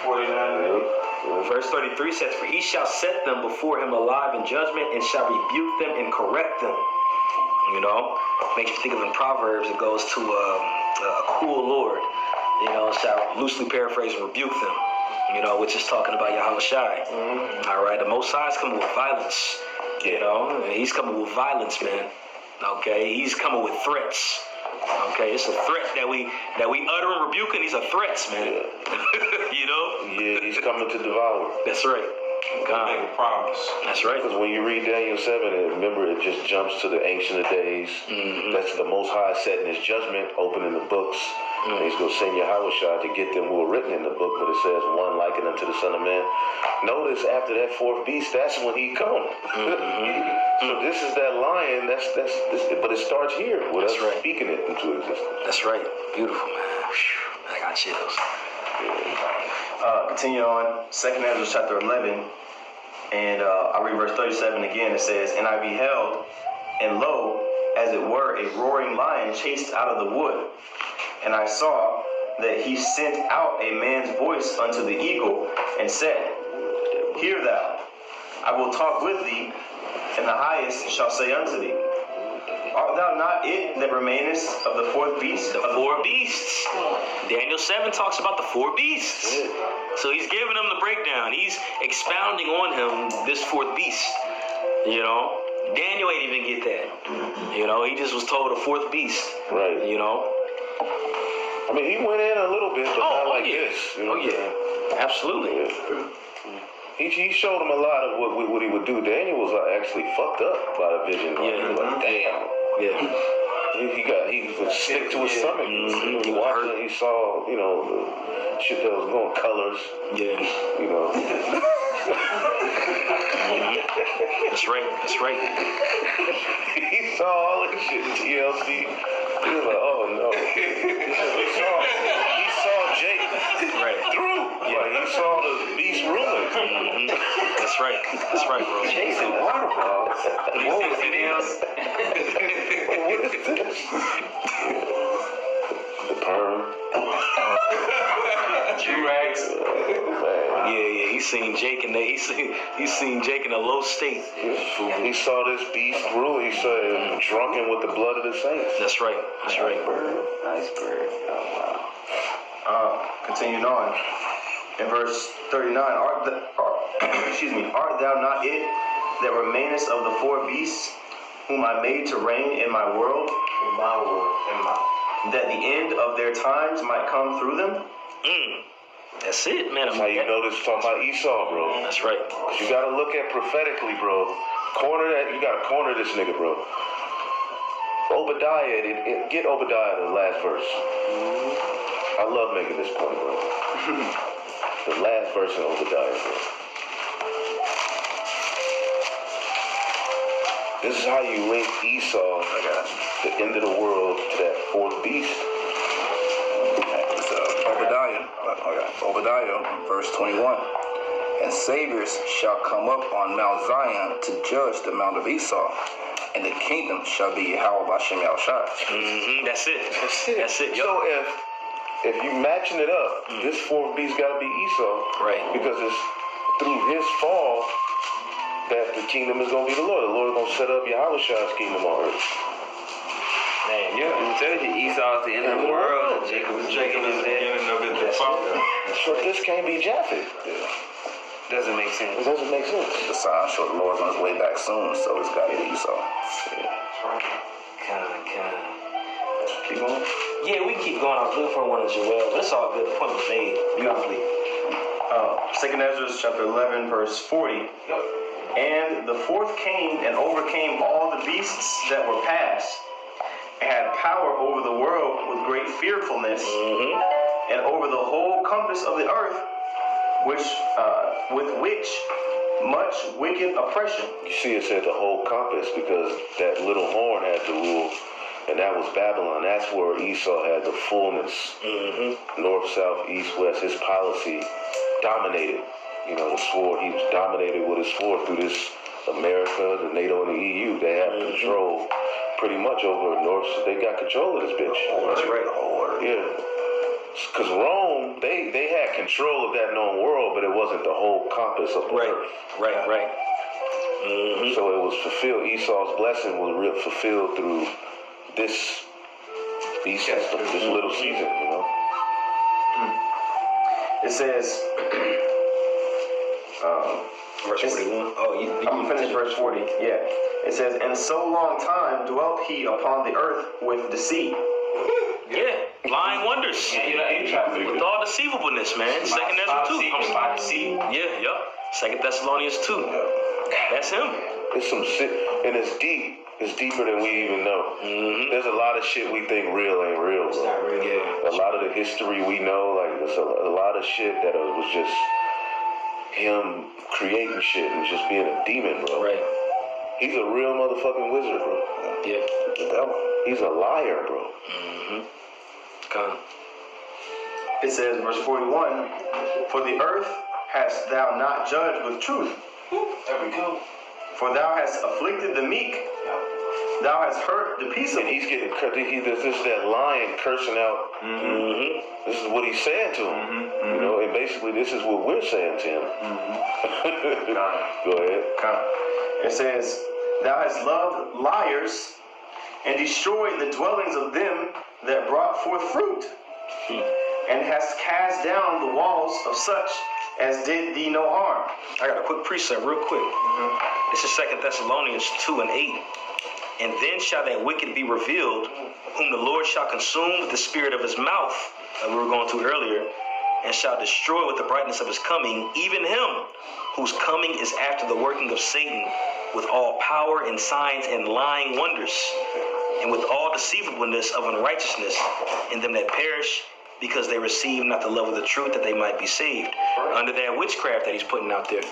49. Verse 33 says, for he shall set them before him alive in judgment and shall rebuke them and correct them. You know, makes you think of in Proverbs, it goes to a cruel Lord, shall loosely paraphrase and rebuke them, which is talking about Yahushua. All right, the Most High is coming with violence, he's coming with violence, man. Okay, he's coming with threats. Okay, it's a threat that we utter and rebuke, and these are threats, man. Yeah, he's coming to devour. That's right. God. Make a promise. That's right. Because when you read Daniel 7, remember it just jumps to the Ancient of Days. That's the Most High setting his judgment, opening the books. And he's going to send Yahushua to get them who are written in the book, but it says one likened unto the Son of Man. Notice after that fourth beast, that's when he comes. So this is that lion, but it starts here with us speaking it into existence. That's right. Beautiful, man. Whew. I got chills. Continue on, 2nd Ezra chapter 11, and I read verse 37 again. It says, and I beheld, and lo, as it were, a roaring lion chased out of the wood. And I saw that he sent out a man's voice unto the eagle, and said, Hear thou, I will talk with thee, and the highest shall say unto thee, Art thou not it that remainest of the fourth beast? The four beasts. Daniel 7 talks about the four beasts. So he's giving him the breakdown. He's expounding on him, this fourth beast. You know? Daniel ain't even get that. You know, he just was told a fourth beast. Right. You know? I mean, he went in a little bit, but not like yeah. this. You know what I'm saying? Absolutely. He showed him a lot of what he would do. Daniel was actually fucked up by the vision. He was like, damn. Yeah. He was sick to his stomach. Mm-hmm. He watched it, he saw, you know, the shit that was going colors. Yeah. You know. That's right. That's right. He saw all this shit in TLC. He was like, oh no. He saw Jake through. Yeah. Like, he saw the beast ruling. Mm-hmm. That's right. That's right, bro. Chasing waterfalls. What is this? The perm. G-Rags. Yeah. He seen Jake in he seen Jake in a low state. He saw this beast rule. He saw him drunken with the blood of the saints. That's right. That's right. Nice bird. Oh, wow. Continuing on. In verse 39, art thou not it that remainest of the four beasts, whom I made to reign in my world? In my world. That the end of their times might come through them? That's it, man. That's how you know this is talking about Esau, bro. That's right. You gotta look at prophetically, bro. You gotta corner this nigga, bro. Obadiah, get Obadiah the last verse. I love making this point, bro. The last verse in Obadiah, bro. This is how you link Esau, the end of the world, to that fourth beast. Obadiah, verse 21. And saviors shall come up on Mount Zion to judge the Mount of Esau, and the kingdom shall be Yahweh Bashem Yahushua. Mm-hmm. That's it. That's it. Yo. So if you matching it up, this fourth beast gotta be Esau. Right. Because it's through his fall that the kingdom is gonna be the Lord. The Lord is gonna set up Yahushua's kingdom on earth. Man, you tell you Esau's the end of the world, and Jacob is the beginning of it. So this can't be Japheth. Doesn't make sense. It doesn't make sense. The sign show the Lord's on his way back soon, so it's got to be Esau. Keep going. Yeah, we keep going. I was looking for one as well, but it's all good. The point was made beautifully. 2 Esdras chapter 11, verse 40. And the fourth came and overcame all the beasts that were past, and had power over the world with great fearfulness, and over the whole compass of the earth, with which much wicked oppression. You see, it said the whole compass because that little horn had to rule, and that was Babylon. That's where Esau had the fullness. North, south, east, west. His policy dominated. You know, the sword. He was dominated with his sword through this America, the NATO, and the EU. They have control pretty much over North. They got control of this bitch. That's right. Yeah. Because Rome, they had control of that known world, but it wasn't the whole compass of the earth. Right. So it was fulfilled. Esau's blessing was fulfilled through this beast system, this little season, you know. It says, Verse 41. I'm going to finish verse 40. Yeah. It says, and so long time dwelt he upon the earth with deceit. Yeah, lying wonders. With all deceivableness, man. Second Esdras 2. Yeah. Second Thessalonians 2. That's him. It's some shit, and it's deep. It's deeper than we even know. There's a lot of shit we think real ain't real, bro. Yeah. A lot of the history we know, like there's a lot of shit that was just him creating shit and just being a demon, bro. Right. He's a real motherfucking wizard, bro. Yeah. The devil. He's a liar, bro. Come. It says, verse 41, for the earth hast thou not judged with truth. There we go. For thou hast afflicted the meek, thou hast hurt the peace of And he's getting this is that lion cursing out. This is what he's saying to him. You know, and basically this is what we're saying to him. Go ahead. It says, thou hast loved liars and destroyed the dwellings of them that brought forth fruit, and hast cast down the walls of such as did thee no harm. I got a quick precept real quick. This is 2 Thessalonians 2:8. And then shall that wicked be revealed, whom the Lord shall consume with the spirit of his mouth, that we were going to earlier, and shall destroy with the brightness of his coming, even him whose coming is after the working of Satan, with all power and signs and lying wonders, and with all deceivableness of unrighteousness in them that perish, because they receive not the love of the truth, that they might be saved. Under that witchcraft that he's putting out there.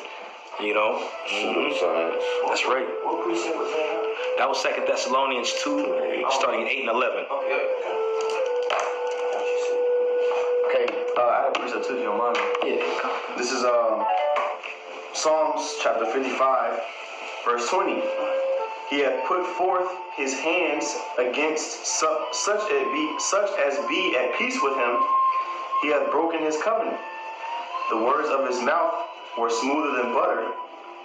You know? Pseudoscience. That's right. What precept was that? That was 2 Thessalonians 2, starting at 8 and 11. Okay, I have a precept too, if you don't mind. Yeah. This is Psalms chapter 55, verse 20. He hath put forth his hands against such as be at peace with him. He hath broken his covenant. The words of his mouth were smoother than butter,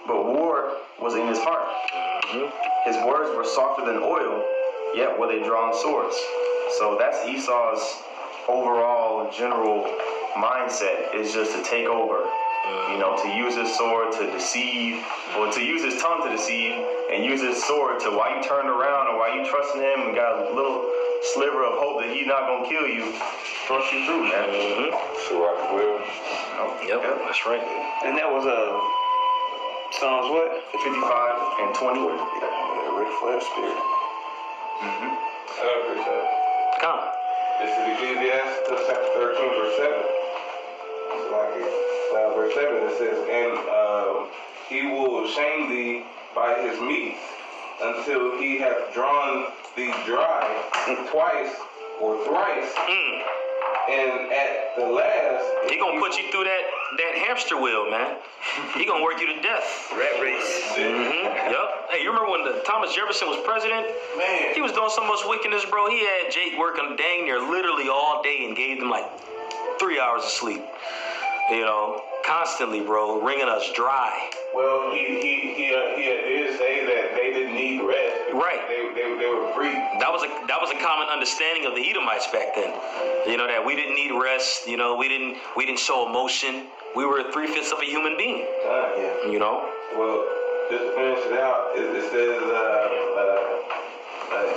but war was in his heart. His words were softer than oil, yet were they drawn swords. So that's Esau's overall general mindset, is just to take over. You know, to use his sword to deceive, or to use his tongue to deceive, and use his sword to, while you turn around or while you trusting him and got a little sliver of hope that he's not gonna kill you, thrust you through, man. So I will. Yep, that's right. And that was Psalms what? 55 and 20. Ric Flair spirit. Come. This is Ecclesiastes chapter 13, verse 7. It's like verse 7, it says, and he will shame thee by his meats until he hath drawn thee dry twice or thrice. And at the last, He gonna put you through that hamster wheel, man. He gonna work you to death. Rat race. Yup. Hey, you remember when Thomas Jefferson was president? man, He was doing so much wickedness, bro. He had Jake working dang near literally all day and gave them like 3 hours of sleep. You know, constantly, bro, wringing us dry. well, he did say that they didn't need rest. Right. They were free. That was a common understanding of the Edomites back then. You know, that we didn't need rest. You know, we didn't show emotion. We were 3/5 of a human being. Yeah. You know. Well, just to finish it out, it says,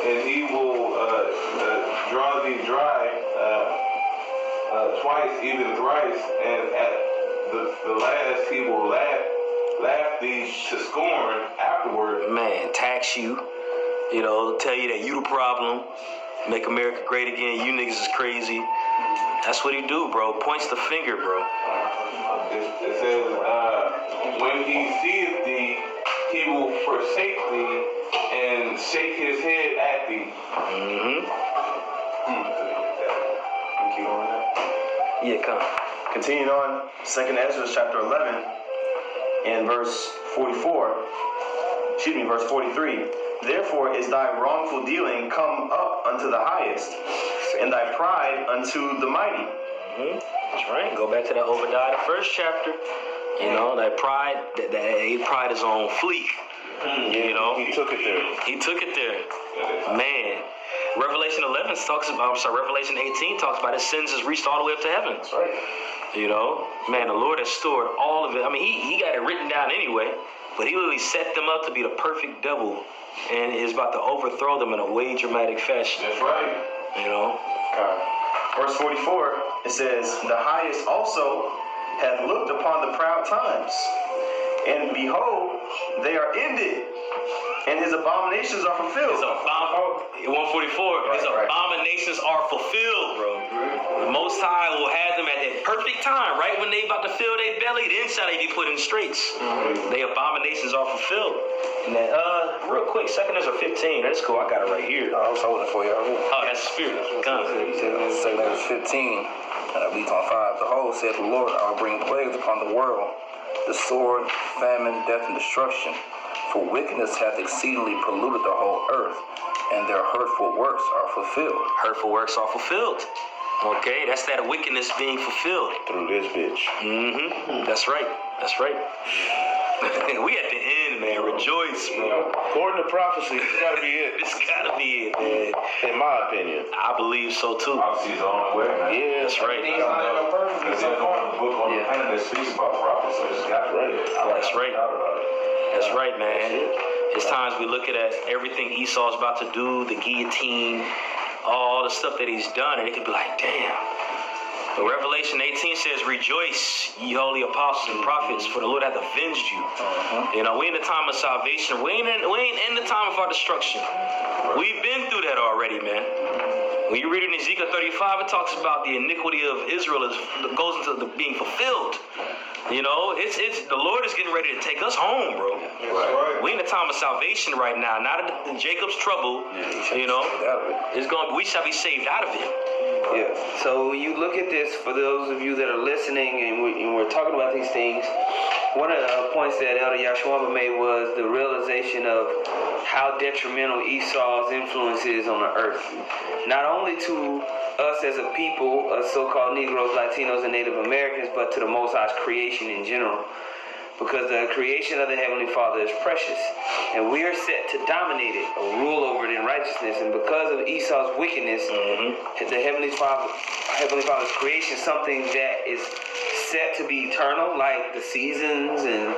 and he will draw thee dry twice, even thrice, and at the last he will laugh thee to scorn afterward. Man, tax you. You know, tell you that you the problem. Make America great again. You niggas is crazy. That's what he do, bro. Points the finger, bro. It says, when he seeth thee, he will forsake thee and shake his head at thee. Keep on that. Yeah, come. Continuing on, 2nd Esdras chapter 11 and verse 43. Therefore is thy wrongful dealing come up unto the highest, and thy pride unto the mighty. That's right. Go back to that Obadiah, the 1st chapter. You know, that pride, that pride is on fleek. You know, He took it there. he took it there. Man. Revelation 11 talks about, Revelation 18 talks about his sins has reached all the way up to heaven. That's right. You know, man, the Lord has stored all of it. I mean, he got it written down anyway, but he literally set them up to be the perfect devil and is about to overthrow them in a way dramatic fashion. That's right. You know? Verse 44, it says, the highest also hath looked upon the proud times, and behold, they are ended, and his abominations are fulfilled. 144, his abominations are fulfilled, bro. The Most High will have them at that perfect time, right when they about to fill their belly, then shall they be put in straits. Their abominations are fulfilled. And then, real quick, 2nd Ezra 15, that's cool, I got it right here. I was holding for y'all. Oh, that's the spirit. Come. 2nd Ezra 15, and I believe on 5. Behold, saith the Lord, I will bring plagues upon the world, the sword, famine, death, and destruction. For wickedness hath exceedingly polluted the whole earth, and their hurtful works are fulfilled. Hurtful works are fulfilled. Okay, that's that wickedness being fulfilled. Through this bitch. That's right. That's right. We at the end, man. Rejoice, bro. According to prophecy, this gotta be it. This gotta be it, man. In my opinion. I believe so too. Prophecy is the only way, man. Yeah, That's right. Because there's no book on the planet that speaks about prophecy. It's got to be it. That's right. That's right, man. It's times we look at everything Esau's about to do, the guillotine, all the stuff that he's done, and it could be like, damn. But Revelation 18 says, rejoice, ye holy apostles and prophets, for the Lord hath avenged you. You know, we in the time of salvation. We ain't in the time of our destruction. We've been through that already, man. When you read in Ezekiel 35, it talks about the iniquity of Israel goes into the being fulfilled. You know, it's the Lord is getting ready to take us home, bro. Right. We in the time of salvation right now, not in Jacob's trouble. You know, we shall be saved out of it. Yeah. So when you look at this, for those of you that are listening, and we're talking about these things, one of the points that Elder Yashwamba made was the realization of how detrimental Esau's influence is on the earth. Not only to us as a people, so-called Negroes, Latinos, and Native Americans, but to the Most High's creation in general. Because the creation of the Heavenly Father is precious, and we are set to dominate it, or rule over it in righteousness. And because of Esau's wickedness, the Heavenly Father's creation, something that is set to be eternal, like the seasons and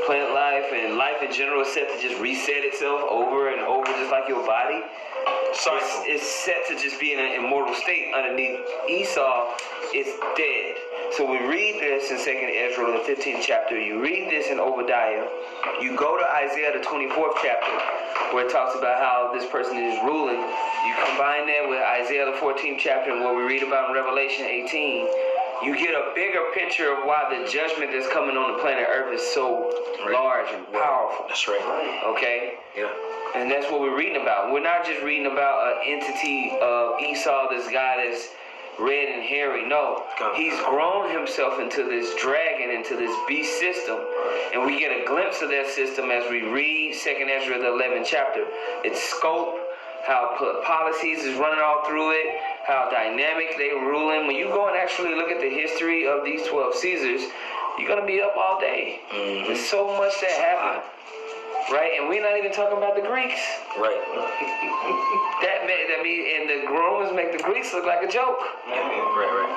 plant life and life in general, is set to just reset itself over and over, just like your body. So it's set to just be in an immortal state. Underneath Esau, it's dead. So we read this in 2nd Esdras, the 15th chapter. You read this in Obadiah. You go to Isaiah, the 24th chapter, where it talks about how this person is ruling. You combine that with Isaiah, the 14th chapter, and what we read about in Revelation 18. You get a bigger picture of why the judgment that's coming on the planet Earth is so large and powerful. That's right. Okay? Yeah. And that's what we're reading about. We're not just reading about an entity of Esau, this guy that's red and hairy. No, he's grown himself into this dragon, into this beast system. And we get a glimpse of that system as we read 2nd Esdras, the 11th chapter. Its scope, how policies is running all through it, how dynamic they ruling. When you go and actually look at the history of these 12 Caesars, you're going to be up all day. There's so much that happened. Right, and we're not even talking about the Greeks. Right. And the Romans make the Greeks look like a joke. Right.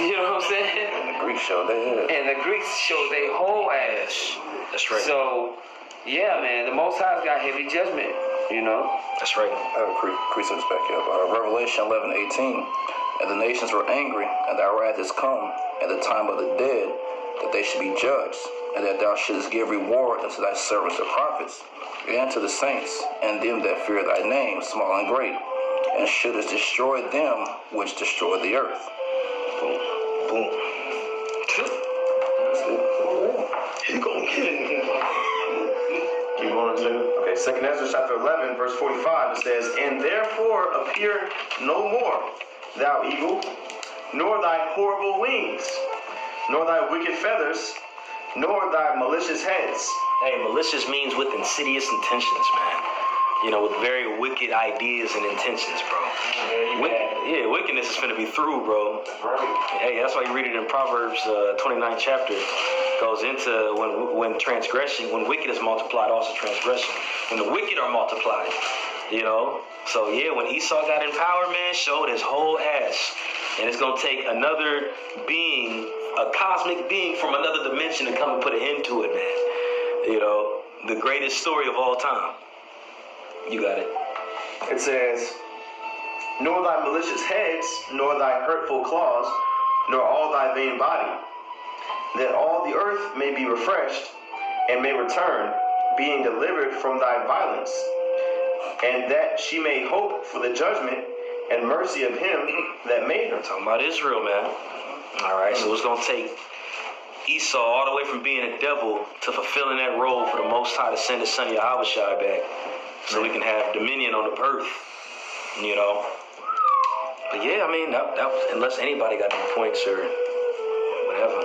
You know what I'm saying? And the Greeks showed their head. And the Greeks showed their whole ass. That's right. So, yeah, man, the Most High's got heavy judgment. You know. That's right. I have precepts back up. Revelation 11:18. And the nations were angry, and thy wrath is come, and the time of the dead, that they should be judged, and that thou shouldest give reward unto thy servants the prophets, and to the saints, and them that fear thy name, small and great, and shouldest destroy them which destroy the earth. Boom. That's it. He gonna get it. Keep going to okay, 2nd Esdras chapter 11, verse 45, it says, and therefore appear no more, thou eagle, nor thy horrible wings, nor thy wicked feathers, nor thy malicious heads. Hey, malicious means with insidious intentions, man. You know, with very wicked ideas and intentions, bro. Wickedness is finna be through, bro. Hey, that's why you read it in Proverbs 29th chapter. Goes into when transgression, when wicked is multiplied, also transgression. When the wicked are multiplied, you know. So yeah, when Esau got in power, man, showed his whole ass. And it's gonna take another being, a cosmic being from another dimension to come and put an end to it, man. You know, the greatest story of all time. You got it. It says, nor thy malicious heads, nor thy hurtful claws, nor all thy vain body, that all the earth may be refreshed, and may return, being delivered from thy violence, and that she may hope for the judgment and mercy of him that made her. I'm talking about Israel, man. All right, so it's going to take Esau all the way from being a devil to fulfilling that role for the Most High to send his son Yahushua back so we can have dominion on the earth, you know. But yeah, I mean, that was, unless anybody got any points or whatever.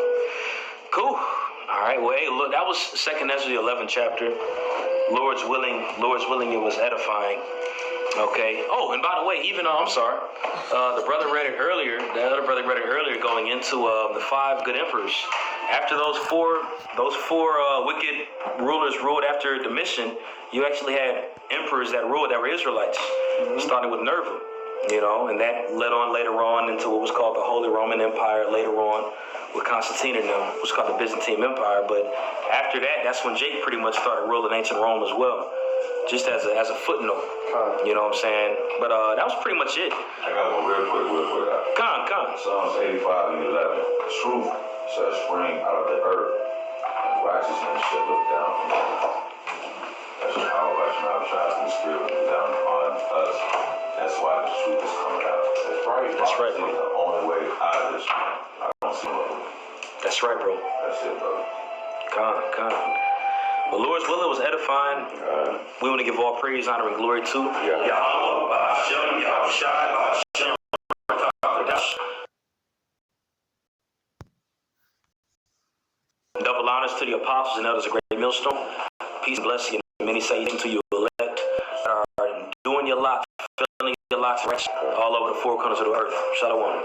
Cool. All right, well, hey, look, that was 2nd Esdras, the 11th chapter. Lord's willing, it was edifying. Okay. Oh, and by the way, even I'm sorry, the brother read it earlier. The other brother read it earlier, going into the 5 good emperors. After those four wicked rulers ruled after Domitian, you actually had emperors that ruled that were Israelites, starting with Nerva. You know, and that led on later on into what was called the Holy Roman Empire. Later on, with Constantine and them, was called the Byzantine Empire. But after that, that's when Jake pretty much started ruling ancient Rome as well, just as a footnote. You know what I'm saying? But that was pretty much it. I got one real quick. Come. Psalms 85 and 11. Truth shall spring out of the earth, and righteousness shall look down from heaven. That's how the Spirit is down upon us. That's why the truth is coming out. That's right, bro. The only way out of this. I don't see no way. That's right, bro. That's it, brother. Come. The Lord's will, it was edifying. We want to give all praise, honor, and glory to Yahweh, double honors to the apostles and elders of Great Millstone. Peace and blessing and many salutations to you elect that are doing your lot, filling your lots all over the 4 corners of the earth. Shalom.